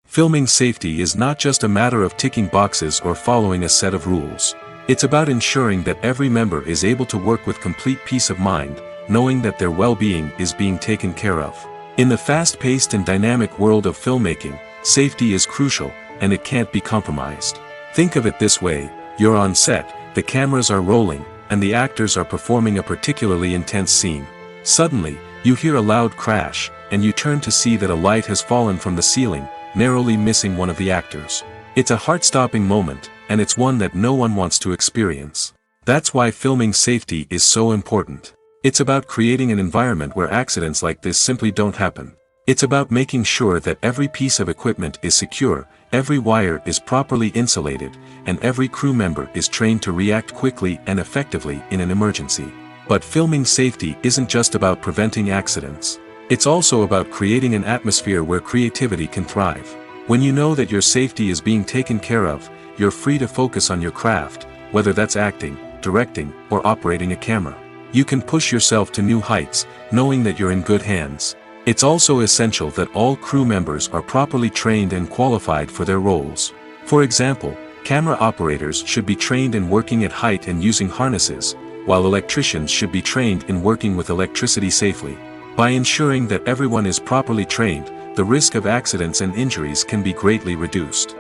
Filming safety is not just a matter of ticking boxes or following a set of rules. It's about ensuring that every member is able to work with complete peace of mind, knowing that their well-being is being taken care of. In the fast-paced and dynamic world of filmmaking, safety is crucial, and it can't be compromised. Think of it this way: you're on set, the cameras are rolling, and the actors are performing a particularly intense scene. Suddenly, you hear a loud crash, and you turn to see that a light has fallen from the ceiling, narrowly missing one of the actors. It's a heart-stopping moment, and it's one that no one wants to experience. That's why filming safety is so important. It's about creating an environment where accidents like this simply don't happen. It's about making sure that every piece of equipment is secure, every wire is properly insulated, and every crew member is trained to react quickly and effectively in an emergency. But filming safety isn't just about preventing accidents. It's also about creating an atmosphere where creativity can thrive. When you know that your safety is being taken care of, you're free to focus on your craft, whether that's acting, directing, or operating a camera. You can push yourself to new heights, knowing that you're in good hands. It's also essential that all crew members are properly trained and qualified for their roles. For example, camera operators should be trained in working at height and using harnesses, while electricians should be trained in working with electricity safely. By ensuring that everyone is properly trained, the risk of accidents and injuries can be greatly reduced.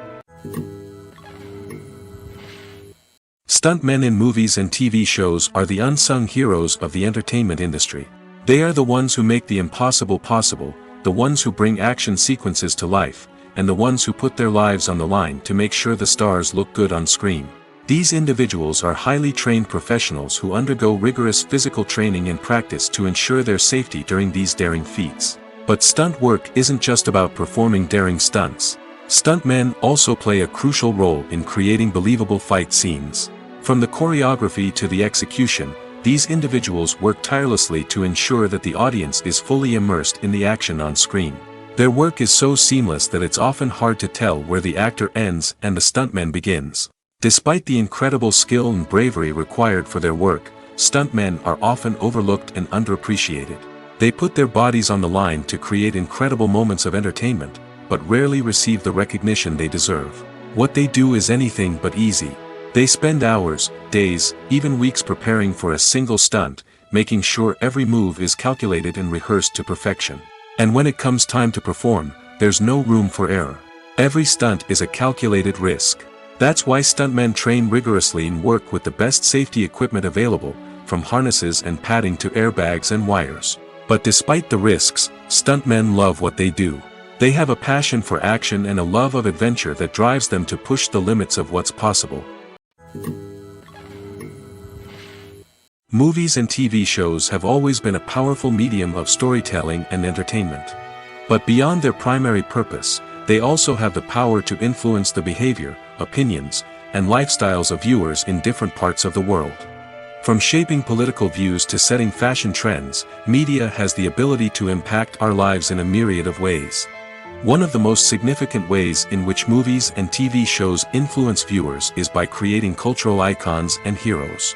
Stuntmen in movies and TV shows are the unsung heroes of the entertainment industry. They are the ones who make the impossible possible, the ones who bring action sequences to life, and the ones who put their lives on the line to make sure the stars look good on screen. These individuals are highly trained professionals who undergo rigorous physical training and practice to ensure their safety during these daring feats. But stunt work isn't just about performing daring stunts. Stuntmen also play a crucial role in creating believable fight scenes. From the choreography to the execution, these individuals work tirelessly to ensure that the audience is fully immersed in the action on screen. Their work is so seamless that it's often hard to tell where the actor ends and the stuntman begins. Despite the incredible skill and bravery required for their work, stuntmen are often overlooked and underappreciated. They put their bodies on the line to create incredible moments of entertainment, but rarely receive the recognition they deserve. What they do is anything but easy. They spend hours, days, even weeks preparing for a single stunt, making sure every move is calculated and rehearsed to perfection. And when it comes time to perform, there's no room for error. Every stunt is a calculated risk. That's why stuntmen train rigorously and work with the best safety equipment available, from harnesses and padding to airbags and wires. But despite the risks, stuntmen love what they do. They have a passion for action and a love of adventure that drives them to push the limits of what's possible. Movies and TV shows have always been a powerful medium of storytelling and entertainment. But beyond their primary purpose, they also have the power to influence the behavior, opinions, and lifestyles of viewers in different parts of the world. From shaping political views to setting fashion trends, media has the ability to impact our lives in a myriad of ways. One of the most significant ways in which movies and TV shows influence viewers is by creating cultural icons and heroes.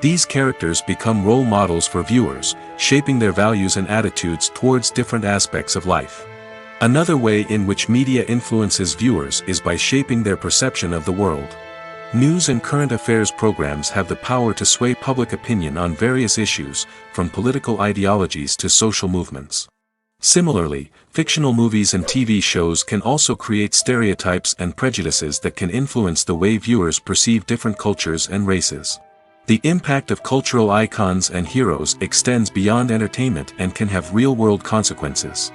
These characters become role models for viewers, shaping their values and attitudes towards different aspects of life. Another way in which media influences viewers is by shaping their perception of the world. News and current affairs programs have the power to sway public opinion on various issues, from political ideologies to social movements. Similarly, fictional movies and TV shows can also create stereotypes and prejudices that can influence the way viewers perceive different cultures and races. The impact of cultural icons and heroes extends beyond entertainment and can have real-world consequences.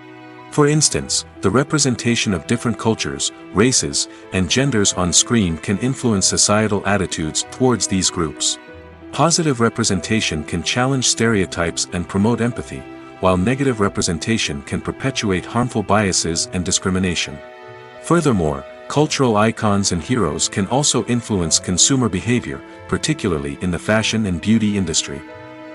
For instance, the representation of different cultures, races, and genders on screen can influence societal attitudes towards these groups. Positive representation can challenge stereotypes and promote empathy, while negative representation can perpetuate harmful biases and discrimination. Furthermore, cultural icons and heroes can also influence consumer behavior, particularly in the fashion and beauty industry.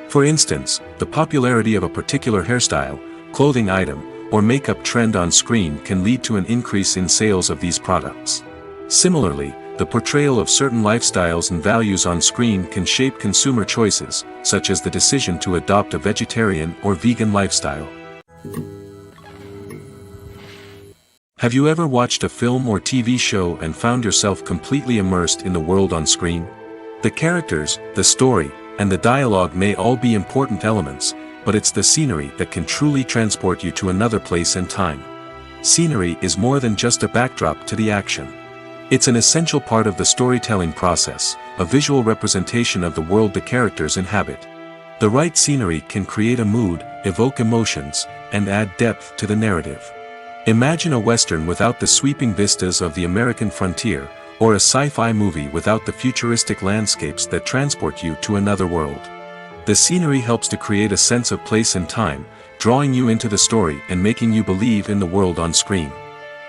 For instance, the popularity of a particular hairstyle, clothing item, or makeup trend on screen can lead to an increase in sales of these products. Similarly, the portrayal of certain lifestyles and values on screen can shape consumer choices, such as the decision to adopt a vegetarian or vegan lifestyle. Have you ever watched a film or TV show and found yourself completely immersed in the world on screen? The characters, the story, and the dialogue may all be important elements, but it's the scenery that can truly transport you to another place and time. Scenery is more than just a backdrop to the action. It's an essential part of the storytelling process, a visual representation of the world the characters inhabit. The right scenery can create a mood, evoke emotions, and add depth to the narrative. Imagine a Western without the sweeping vistas of the American frontier, or a sci-fi movie without the futuristic landscapes that transport you to another world. The scenery helps to create a sense of place and time, drawing you into the story and making you believe in the world on screen.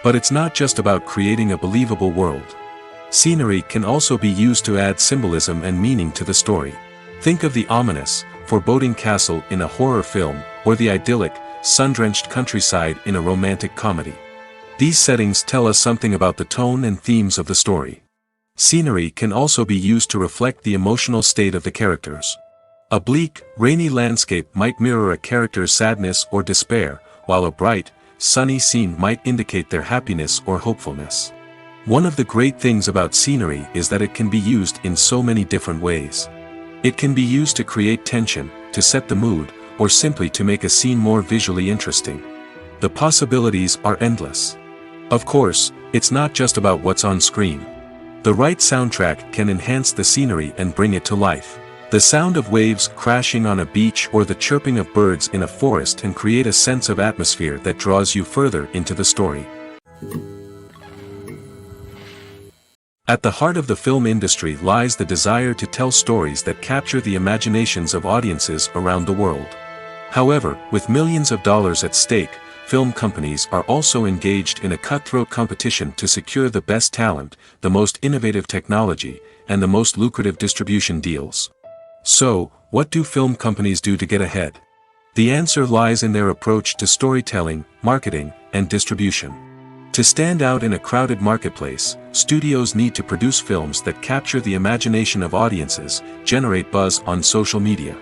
But it's not just about creating a believable world. Scenery can also be used to add symbolism and meaning to the story. Think of the ominous, foreboding castle in a horror film, or the idyllic, sun-drenched countryside in a romantic comedy. These settings tell us something about the tone and themes of the story. Scenery can also be used to reflect the emotional state of the characters. A bleak, rainy landscape might mirror a character's sadness or despair, while a bright, sunny scene might indicate their happiness or hopefulness. One of the great things about scenery is that it can be used in so many different ways. It can be used to create tension, to set the mood, or simply to make a scene more visually interesting. The possibilities are endless. Of course, it's not just about what's on screen. The right soundtrack can enhance the scenery and bring it to life. The sound of waves crashing on a beach or the chirping of birds in a forest can create a sense of atmosphere that draws you further into the story. At the heart of the film industry lies the desire to tell stories that capture the imaginations of audiences around the world. However, with millions of dollars at stake, film companies are also engaged in a cutthroat competition to secure the best talent, the most innovative technology, and the most lucrative distribution deals. So, what do film companies do to get ahead? The answer lies in their approach to storytelling, marketing, and distribution. To stand out in a crowded marketplace, studios need to produce films that capture the imagination of audiences, generate buzz on social media.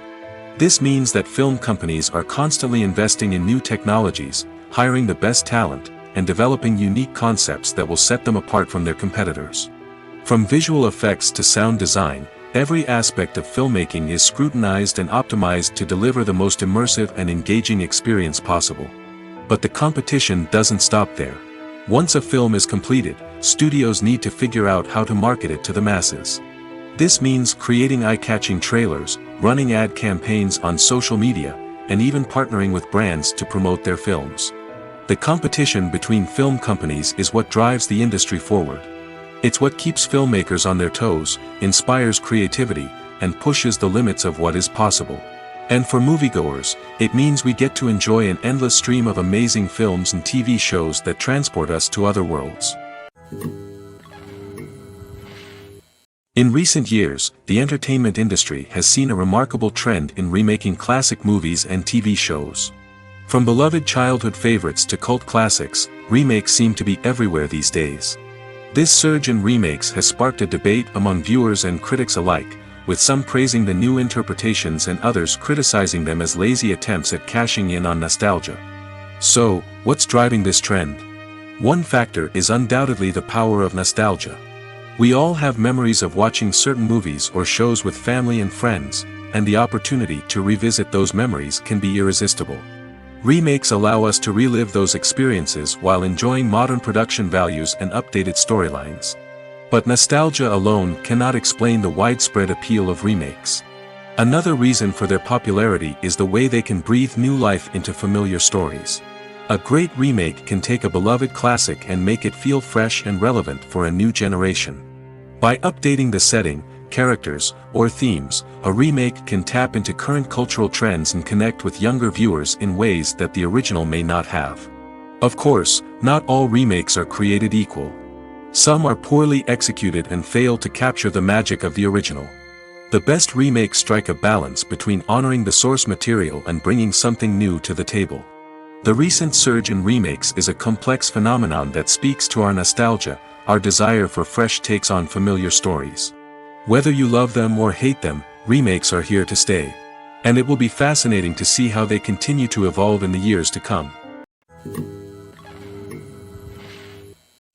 This means that film companies are constantly investing in new technologies, hiring the best talent, and developing unique concepts that will set them apart from their competitors. From visual effects to sound design, every aspect of filmmaking is scrutinized and optimized to deliver the most immersive and engaging experience possible. But the competition doesn't stop there. Once a film is completed, studios need to figure out how to market it to the masses. This means creating eye-catching trailers, running ad campaigns on social media, and even partnering with brands to promote their films. The competition between film companies is what drives the industry forward. It's what keeps filmmakers on their toes, inspires creativity, and pushes the limits of what is possible. And for moviegoers, it means we get to enjoy an endless stream of amazing films and TV shows that transport us to other worlds. In recent years, the entertainment industry has seen a remarkable trend in remaking classic movies and TV shows. From beloved childhood favorites to cult classics, remakes seem to be everywhere these days. This surge in remakes has sparked a debate among viewers and critics alike, with some praising the new interpretations and others criticizing them as lazy attempts at cashing in on nostalgia. So, what's driving this trend? One factor is undoubtedly the power of nostalgia. We all have memories of watching certain movies or shows with family and friends, and the opportunity to revisit those memories can be irresistible. Remakes allow us to relive those experiences while enjoying modern production values and updated storylines. But nostalgia alone cannot explain the widespread appeal of remakes. Another reason for their popularity is the way they can breathe new life into familiar stories. A great remake can take a beloved classic and make it feel fresh and relevant for a new generation. By updating the setting, characters, or themes, a remake can tap into current cultural trends and connect with younger viewers in ways that the original may not have. Of course, not all remakes are created equal. Some are poorly executed and fail to capture the magic of the original. The best remakes strike a balance between honoring the source material and bringing something new to the table. The recent surge in remakes is a complex phenomenon that speaks to our nostalgia, our desire for fresh takes on familiar stories. Whether you love them or hate them, remakes are here to stay. And it will be fascinating to see how they continue to evolve in the years to come.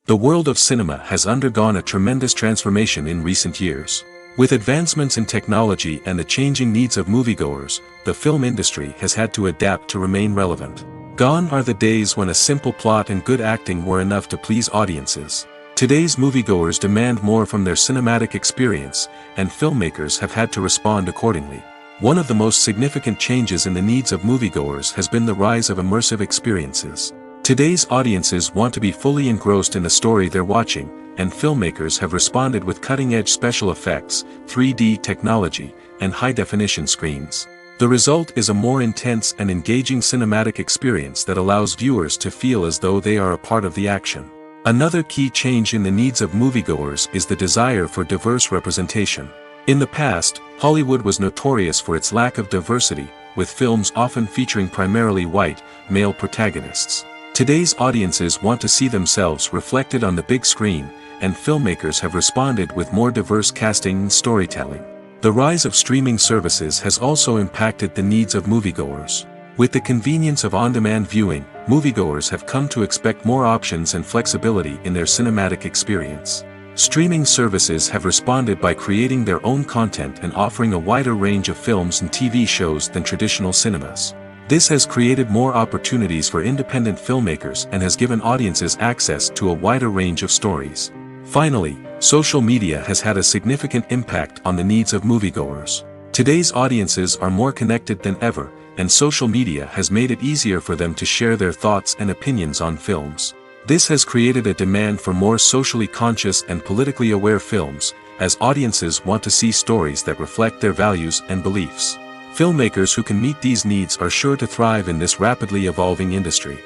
The world of cinema has undergone a tremendous transformation in recent years. With advancements in technology and the changing needs of moviegoers, the film industry has had to adapt to remain relevant. Gone are the days when a simple plot and good acting were enough to please audiences. Today's moviegoers demand more from their cinematic experience, and filmmakers have had to respond accordingly. One of the most significant changes in the needs of moviegoers has been the rise of immersive experiences. Today's audiences want to be fully engrossed in the story they're watching, and filmmakers have responded with cutting-edge special effects, 3D technology, and high-definition screens. The result is a more intense and engaging cinematic experience that allows viewers to feel as though they are a part of the action. Another key change in the needs of moviegoers is the desire for diverse representation. In the past, Hollywood was notorious for its lack of diversity, with films often featuring primarily white, male protagonists. Today's audiences want to see themselves reflected on the big screen, and filmmakers have responded with more diverse casting and storytelling. The rise of streaming services has also impacted the needs of moviegoers. With the convenience of on-demand viewing, moviegoers have come to expect more options and flexibility in their cinematic experience. Streaming services have responded by creating their own content and offering a wider range of films and TV shows than traditional cinemas. This has created more opportunities for independent filmmakers and has given audiences access to a wider range of stories. Finally, social media has had a significant impact on the needs of moviegoers. Today's audiences are more connected than ever, and social media has made it easier for them to share their thoughts and opinions on films. This has created a demand for more socially conscious and politically aware films, as audiences want to see stories that reflect their values and beliefs. Filmmakers who can meet these needs are sure to thrive in this rapidly evolving industry.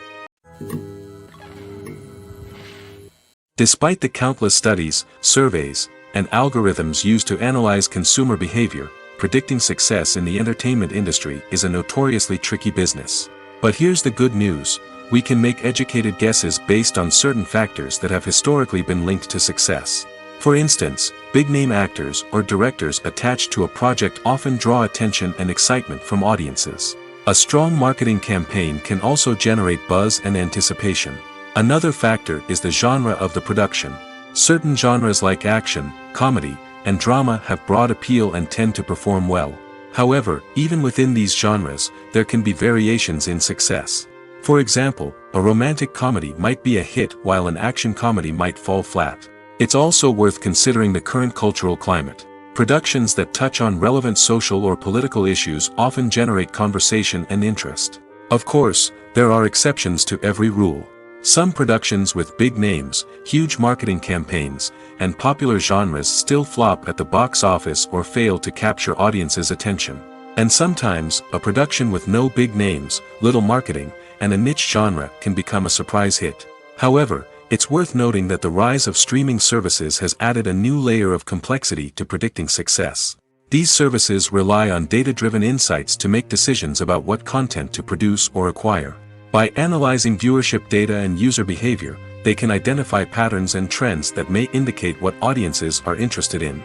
Despite the countless studies, surveys, and algorithms used to analyze consumer behavior, predicting success in the entertainment industry is a notoriously tricky business. But here's the good news: we can make educated guesses based on certain factors that have historically been linked to success. For instance, big-name actors or directors attached to a project often draw attention and excitement from audiences. A strong marketing campaign can also generate buzz and anticipation. Another factor is the genre of the production. Certain genres like action, comedy, and drama have broad appeal and tend to perform well. However, even within these genres, there can be variations in success. For example, a romantic comedy might be a hit while an action comedy might fall flat. It's also worth considering the current cultural climate. Productions that touch on relevant social or political issues often generate conversation and interest. Of course, there are exceptions to every rule. Some productions with big names, huge marketing campaigns, and popular genres still flop at the box office or fail to capture audiences' attention. And sometimes, a production with no big names, little marketing, and a niche genre can become a surprise hit. However, it's worth noting that the rise of streaming services has added a new layer of complexity to predicting success. These services rely on data-driven insights to make decisions about what content to produce or acquire. By analyzing viewership data and user behavior, they can identify patterns and trends that may indicate what audiences are interested in.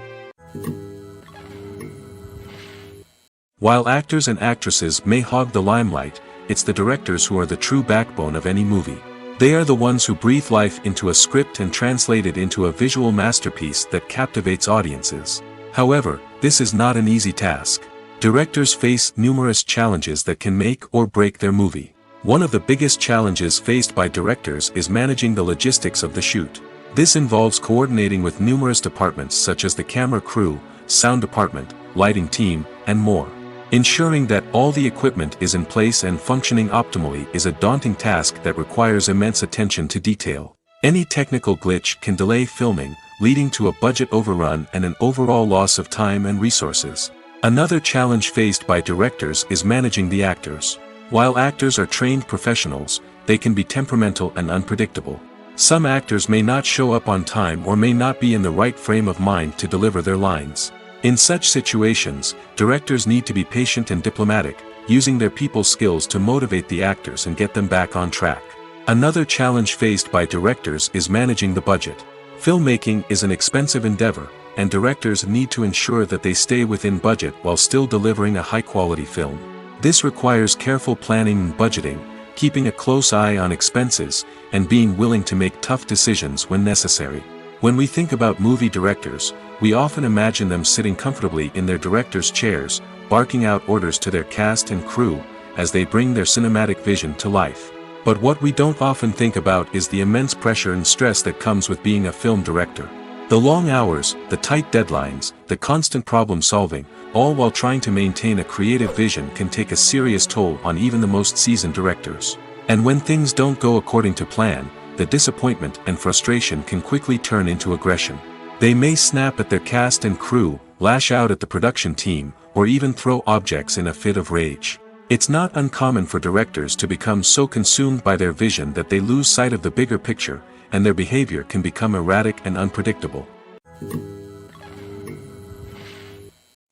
While actors and actresses may hog the limelight, it's the directors who are the true backbone of any movie. They are the ones who breathe life into a script and translate it into a visual masterpiece that captivates audiences. However, this is not an easy task. Directors face numerous challenges that can make or break their movie. One of the biggest challenges faced by directors is managing the logistics of the shoot. This involves coordinating with numerous departments such as the camera crew, sound department, lighting team, and more. Ensuring that all the equipment is in place and functioning optimally is a daunting task that requires immense attention to detail. Any technical glitch can delay filming, leading to a budget overrun and an overall loss of time and resources. Another challenge faced by directors is managing the actors. While actors are trained professionals, they can be temperamental and unpredictable. Some actors may not show up on time or may not be in the right frame of mind to deliver their lines. In such situations, directors need to be patient and diplomatic, using their people skills to motivate the actors and get them back on track. Another challenge faced by directors is managing the budget. Filmmaking is an expensive endeavor, and directors need to ensure that they stay within budget while still delivering a high-quality film. This requires careful planning and budgeting, keeping a close eye on expenses, and being willing to make tough decisions when necessary. When we think about movie directors, we often imagine them sitting comfortably in their director's chairs, barking out orders to their cast and crew, as they bring their cinematic vision to life. But what we don't often think about is the immense pressure and stress that comes with being a film director. The long hours, the tight deadlines, the constant problem solving, all while trying to maintain a creative vision can take a serious toll on even the most seasoned directors. And when things don't go according to plan, the disappointment and frustration can quickly turn into aggression. They may snap at their cast and crew, lash out at the production team, or even throw objects in a fit of rage. It's not uncommon for directors to become so consumed by their vision that they lose sight of the bigger picture, and their behavior can become erratic and unpredictable.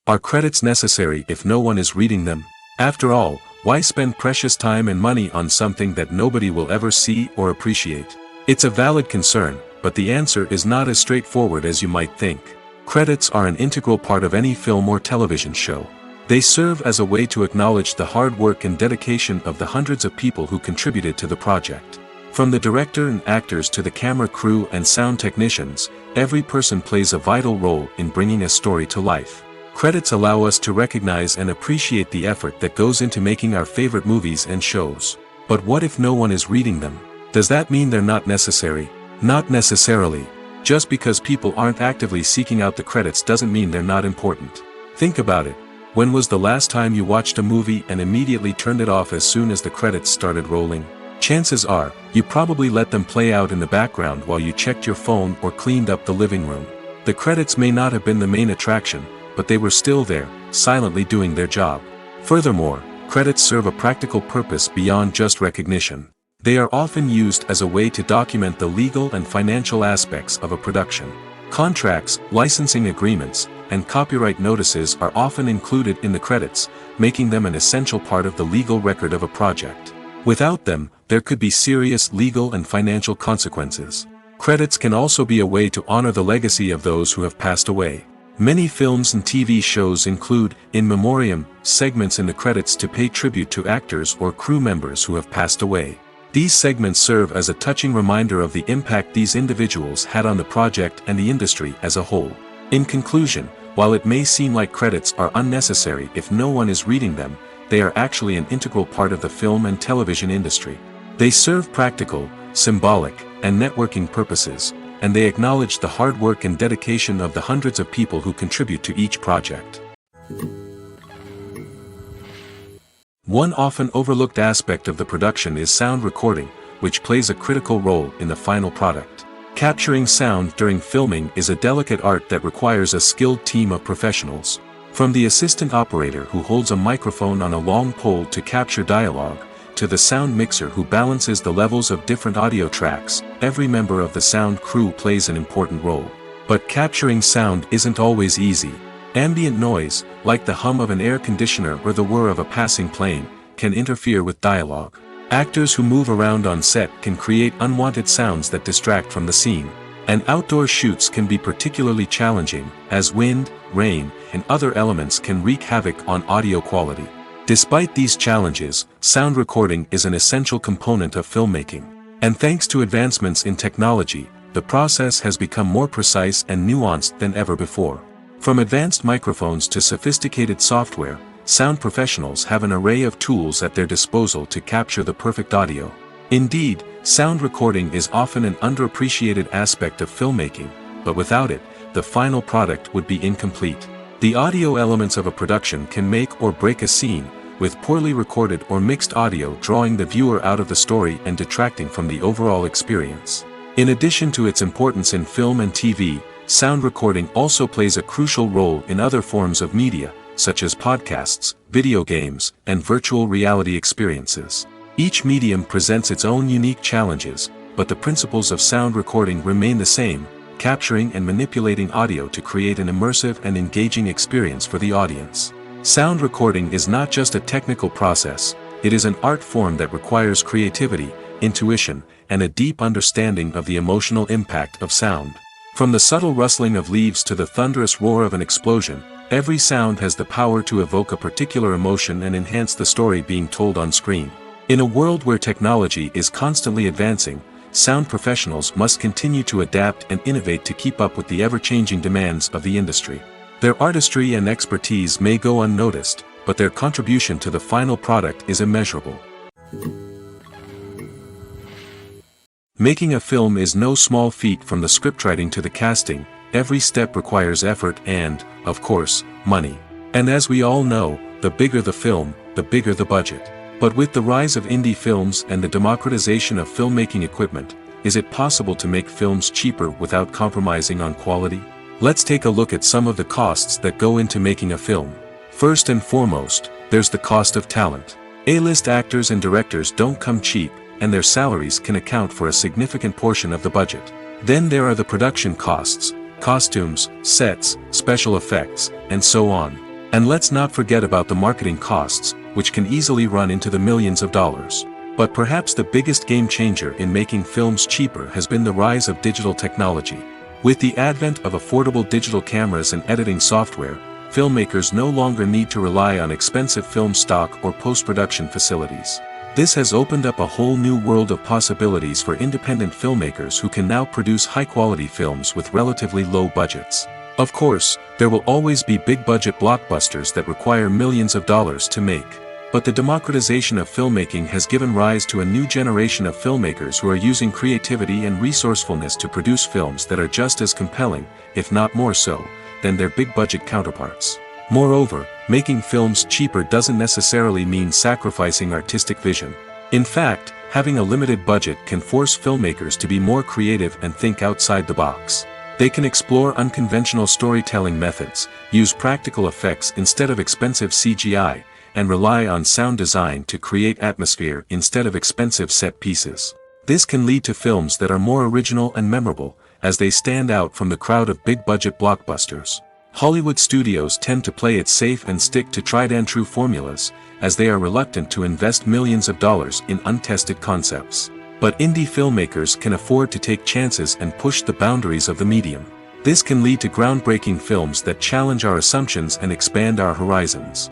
Are credits necessary if no one is reading them? After all, why spend precious time and money on something that nobody will ever see or appreciate? It's a valid concern, but the answer is not as straightforward as you might think. Credits are an integral part of any film or television show. They serve as a way to acknowledge the hard work and dedication of the hundreds of people who contributed to the project. From the director and actors to the camera crew and sound technicians, every person plays a vital role in bringing a story to life. Credits allow us to recognize and appreciate the effort that goes into making our favorite movies and shows. But what if no one is reading them? Does that mean they're not necessary? Not necessarily. Just because people aren't actively seeking out the credits doesn't mean they're not important. Think about it. When was the last time you watched a movie and immediately turned it off as soon as the credits started rolling? Chances are, you probably let them play out in the background while you checked your phone or cleaned up the living room. The credits may not have been the main attraction, but they were still there, silently doing their job. Furthermore, credits serve a practical purpose beyond just recognition. They are often used as a way to document the legal and financial aspects of a production. Contracts, licensing agreements, and copyright notices are often included in the credits, making them an essential part of the legal record of a project. Without them, there could be serious legal and financial consequences. Credits can also be a way to honor the legacy of those who have passed away. Many films and TV shows include, in memoriam, segments in the credits to pay tribute to actors or crew members who have passed away. These segments serve as a touching reminder of the impact these individuals had on the project and the industry as a whole. In conclusion, while it may seem like credits are unnecessary if no one is reading them, they are actually an integral part of the film and television industry. They serve practical, symbolic, and networking purposes, and they acknowledge the hard work and dedication of the hundreds of people who contribute to each project. One often overlooked aspect of the production is sound recording, which plays a critical role in the final product. Capturing sound during filming is a delicate art that requires a skilled team of professionals. From the assistant operator who holds a microphone on a long pole to capture dialogue, to the sound mixer who balances the levels of different audio tracks, every member of the sound crew plays an important role. But capturing sound isn't always easy. Ambient noise, like the hum of an air conditioner or the whir of a passing plane, can interfere with dialogue. Actors who move around on set can create unwanted sounds that distract from the scene. And outdoor shoots can be particularly challenging, as wind, rain, and other elements can wreak havoc on audio quality. Despite these challenges, sound recording is an essential component of filmmaking. And thanks to advancements in technology, the process has become more precise and nuanced than ever before. From advanced microphones to sophisticated software, sound professionals have an array of tools at their disposal to capture the perfect audio. Indeed, sound recording is often an underappreciated aspect of filmmaking, but without it, the final product would be incomplete. The audio elements of a production can make or break a scene, with poorly recorded or mixed audio drawing the viewer out of the story and detracting from the overall experience. In addition to its importance in film and TV, sound recording also plays a crucial role in other forms of media, such as podcasts, video games, and virtual reality experiences. Each medium presents its own unique challenges, but the principles of sound recording remain the same: capturing and manipulating audio to create an immersive and engaging experience for the audience. Sound recording is not just a technical process, it is an art form that requires creativity, intuition, and a deep understanding of the emotional impact of sound. From the subtle rustling of leaves to the thunderous roar of an explosion, every sound has the power to evoke a particular emotion and enhance the story being told on screen. In a world where technology is constantly advancing, sound professionals must continue to adapt and innovate to keep up with the ever-changing demands of the industry. Their artistry and expertise may go unnoticed, but their contribution to the final product is immeasurable. Making a film is no small feat. From the scriptwriting to the casting, every step requires effort and, of course, money. And as we all know, the bigger the film, the bigger the budget. But with the rise of indie films and the democratization of filmmaking equipment, is it possible to make films cheaper without compromising on quality? Let's take a look at some of the costs that go into making a film. First and foremost, there's the cost of talent. A-list actors and directors don't come cheap, and their salaries can account for a significant portion of the budget. Then there are the production costs, costumes, sets, special effects, and so on. And let's not forget about the marketing costs, which can easily run into the millions of dollars. But perhaps the biggest game changer in making films cheaper has been the rise of digital technology. With the advent of affordable digital cameras and editing software, filmmakers no longer need to rely on expensive film stock or post-production facilities. This has opened up a whole new world of possibilities for independent filmmakers who can now produce high-quality films with relatively low budgets. Of course, there will always be big-budget blockbusters that require millions of dollars to make. But the democratization of filmmaking has given rise to a new generation of filmmakers who are using creativity and resourcefulness to produce films that are just as compelling, if not more so, than their big-budget counterparts. Moreover, making films cheaper doesn't necessarily mean sacrificing artistic vision. In fact, having a limited budget can force filmmakers to be more creative and think outside the box. They can explore unconventional storytelling methods, use practical effects instead of expensive CGI, and rely on sound design to create atmosphere instead of expensive set pieces. This can lead to films that are more original and memorable, as they stand out from the crowd of big-budget blockbusters. Hollywood studios tend to play it safe and stick to tried-and-true formulas, as they are reluctant to invest millions of dollars in untested concepts. But indie filmmakers can afford to take chances and push the boundaries of the medium. This can lead to groundbreaking films that challenge our assumptions and expand our horizons.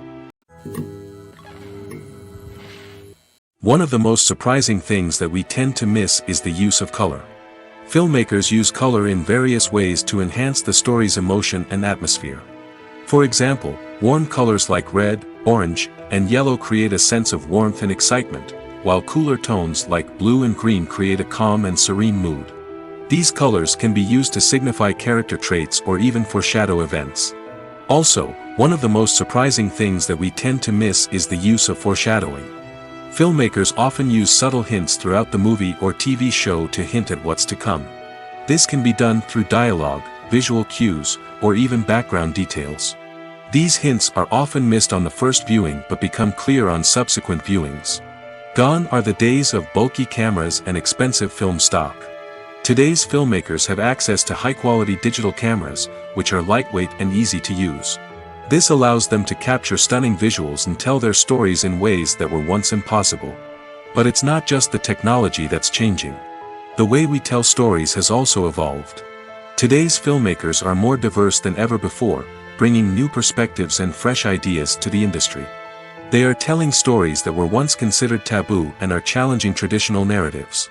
One of the most surprising things that we tend to miss is the use of color. Filmmakers use color in various ways to enhance the story's emotion and atmosphere. For example, warm colors like red, orange, and yellow create a sense of warmth and excitement, while cooler tones like blue and green create a calm and serene mood. These colors can be used to signify character traits or even foreshadow events. Also, one of the most surprising things that we tend to miss is the use of foreshadowing. Filmmakers often use subtle hints throughout the movie or TV show to hint at what's to come. This can be done through dialogue, visual cues, or even background details. These hints are often missed on the first viewing but become clear on subsequent viewings. Gone are the days of bulky cameras and expensive film stock. Today's filmmakers have access to high-quality digital cameras, which are lightweight and easy to use. This allows them to capture stunning visuals and tell their stories in ways that were once impossible. But it's not just the technology that's changing. The way we tell stories has also evolved. Today's filmmakers are more diverse than ever before, bringing new perspectives and fresh ideas to the industry. They are telling stories that were once considered taboo and are challenging traditional narratives.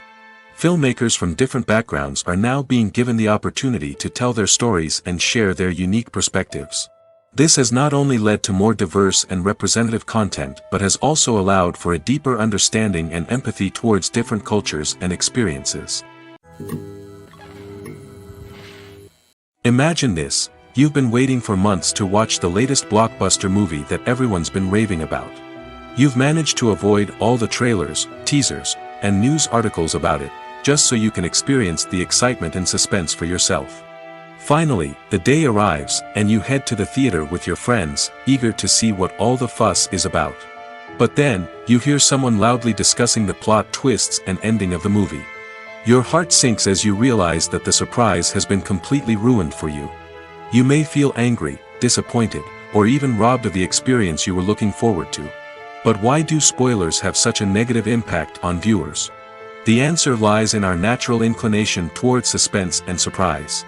Filmmakers from different backgrounds are now being given the opportunity to tell their stories and share their unique perspectives. This has not only led to more diverse and representative content but has also allowed for a deeper understanding and empathy towards different cultures and experiences. Imagine this, you've been waiting for months to watch the latest blockbuster movie that everyone's been raving about. You've managed to avoid all the trailers, teasers, and news articles about it, just so you can experience the excitement and suspense for yourself. Finally, the day arrives, and you head to the theater with your friends, eager to see what all the fuss is about. But then, you hear someone loudly discussing the plot twists and ending of the movie. Your heart sinks as you realize that the surprise has been completely ruined for you. You may feel angry, disappointed, or even robbed of the experience you were looking forward to. But why do spoilers have such a negative impact on viewers? The answer lies in our natural inclination towards suspense and surprise.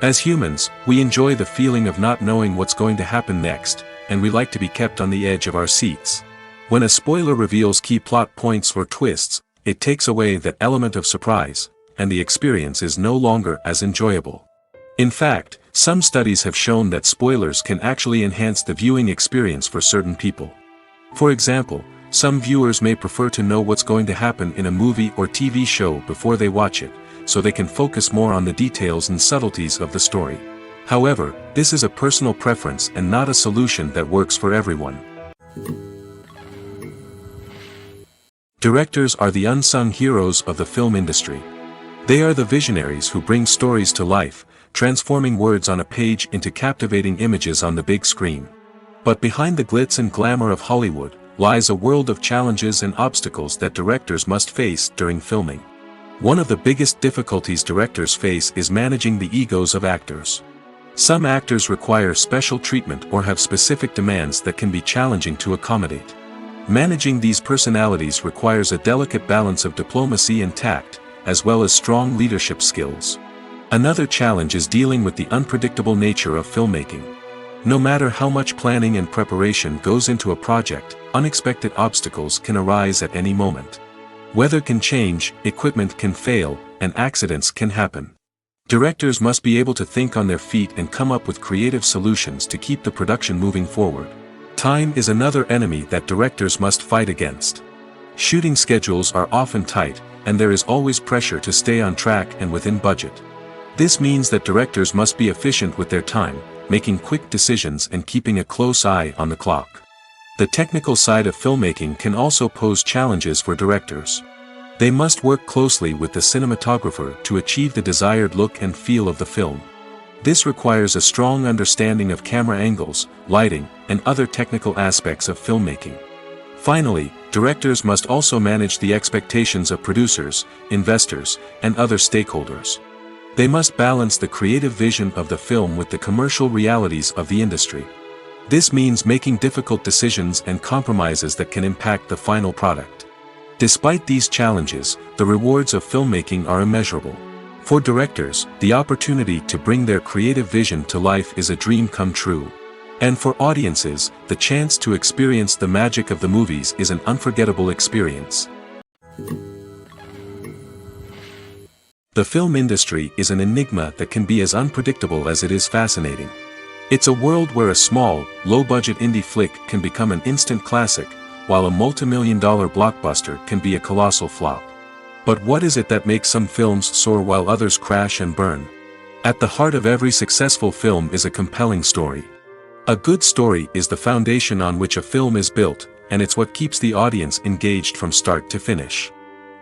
As humans, we enjoy the feeling of not knowing what's going to happen next, and we like to be kept on the edge of our seats. When a spoiler reveals key plot points or twists, it takes away that element of surprise, and the experience is no longer as enjoyable. In fact, some studies have shown that spoilers can actually enhance the viewing experience for certain people. For example, some viewers may prefer to know what's going to happen in a movie or TV show before they watch it, so they can focus more on the details and subtleties of the story. However, this is a personal preference and not a solution that works for everyone. Directors are the unsung heroes of the film industry. They are the visionaries who bring stories to life, transforming words on a page into captivating images on the big screen. But behind the glitz and glamour of Hollywood lies a world of challenges and obstacles that directors must face during filming. One of the biggest difficulties directors face is managing the egos of actors. Some actors require special treatment or have specific demands that can be challenging to accommodate. Managing these personalities requires a delicate balance of diplomacy and tact, as well as strong leadership skills. Another challenge is dealing with the unpredictable nature of filmmaking. No matter how much planning and preparation goes into a project, unexpected obstacles can arise at any moment. Weather can change, equipment can fail, and accidents can happen. Directors must be able to think on their feet and come up with creative solutions to keep the production moving forward. Time is another enemy that directors must fight against. Shooting schedules are often tight, and there is always pressure to stay on track and within budget. This means that directors must be efficient with their time, making quick decisions and keeping a close eye on the clock. The technical side of filmmaking can also pose challenges for directors. They must work closely with the cinematographer to achieve the desired look and feel of the film. This requires a strong understanding of camera angles, lighting, and other technical aspects of filmmaking. Finally, directors must also manage the expectations of producers, investors, and other stakeholders. They must balance the creative vision of the film with the commercial realities of the industry. This means making difficult decisions and compromises that can impact the final product. Despite these challenges, the rewards of filmmaking are immeasurable. For directors, the opportunity to bring their creative vision to life is a dream come true. And for audiences, the chance to experience the magic of the movies is an unforgettable experience. The film industry is an enigma that can be as unpredictable as it is fascinating. It's a world where a small, low-budget indie flick can become an instant classic, while a multi-million-dollar blockbuster can be a colossal flop. But what is it that makes some films soar while others crash and burn? At the heart of every successful film is a compelling story. A good story is the foundation on which a film is built, and it's what keeps the audience engaged from start to finish.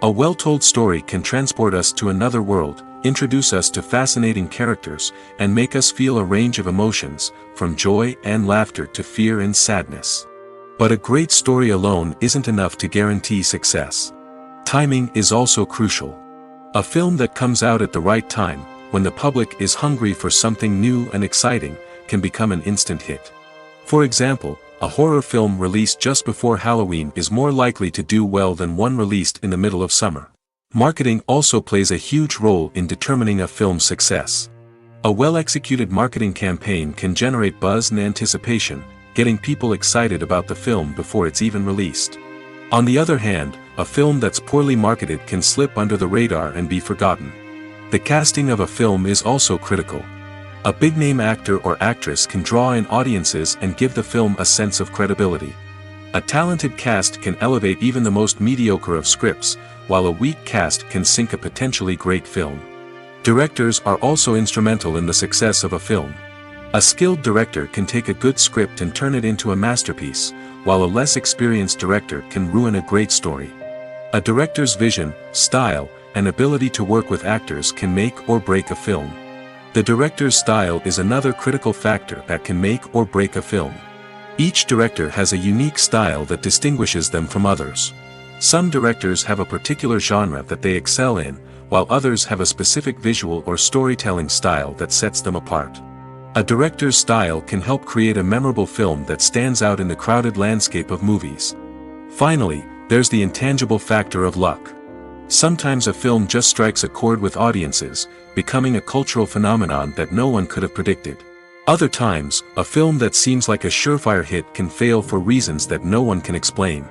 A well-told story can transport us to another world, introduce us to fascinating characters, and make us feel a range of emotions, from joy and laughter to fear and sadness. But a great story alone isn't enough to guarantee success. Timing is also crucial. A film that comes out at the right time, when the public is hungry for something new and exciting, can become an instant hit. For example, a horror film released just before Halloween is more likely to do well than one released in the middle of summer. Marketing also plays a huge role in determining a film's success. A well-executed marketing campaign can generate buzz and anticipation, getting people excited about the film before it's even released. On the other hand, a film that's poorly marketed can slip under the radar and be forgotten. The casting of a film is also critical. A big-name actor or actress can draw in audiences and give the film a sense of credibility. A talented cast can elevate even the most mediocre of scripts, while a weak cast can sink a potentially great film. Directors are also instrumental in the success of a film. A skilled director can take a good script and turn it into a masterpiece, while a less experienced director can ruin a great story. A director's vision, style, and ability to work with actors can make or break a film. The director's style is another critical factor that can make or break a film. Each director has a unique style that distinguishes them from others. Some directors have a particular genre that they excel in, while others have a specific visual or storytelling style that sets them apart. A director's style can help create a memorable film that stands out in the crowded landscape of movies. Finally, there's the intangible factor of luck. Sometimes a film just strikes a chord with audiences, becoming a cultural phenomenon that no one could have predicted. Other times, a film that seems like a surefire hit can fail for reasons that no one can explain.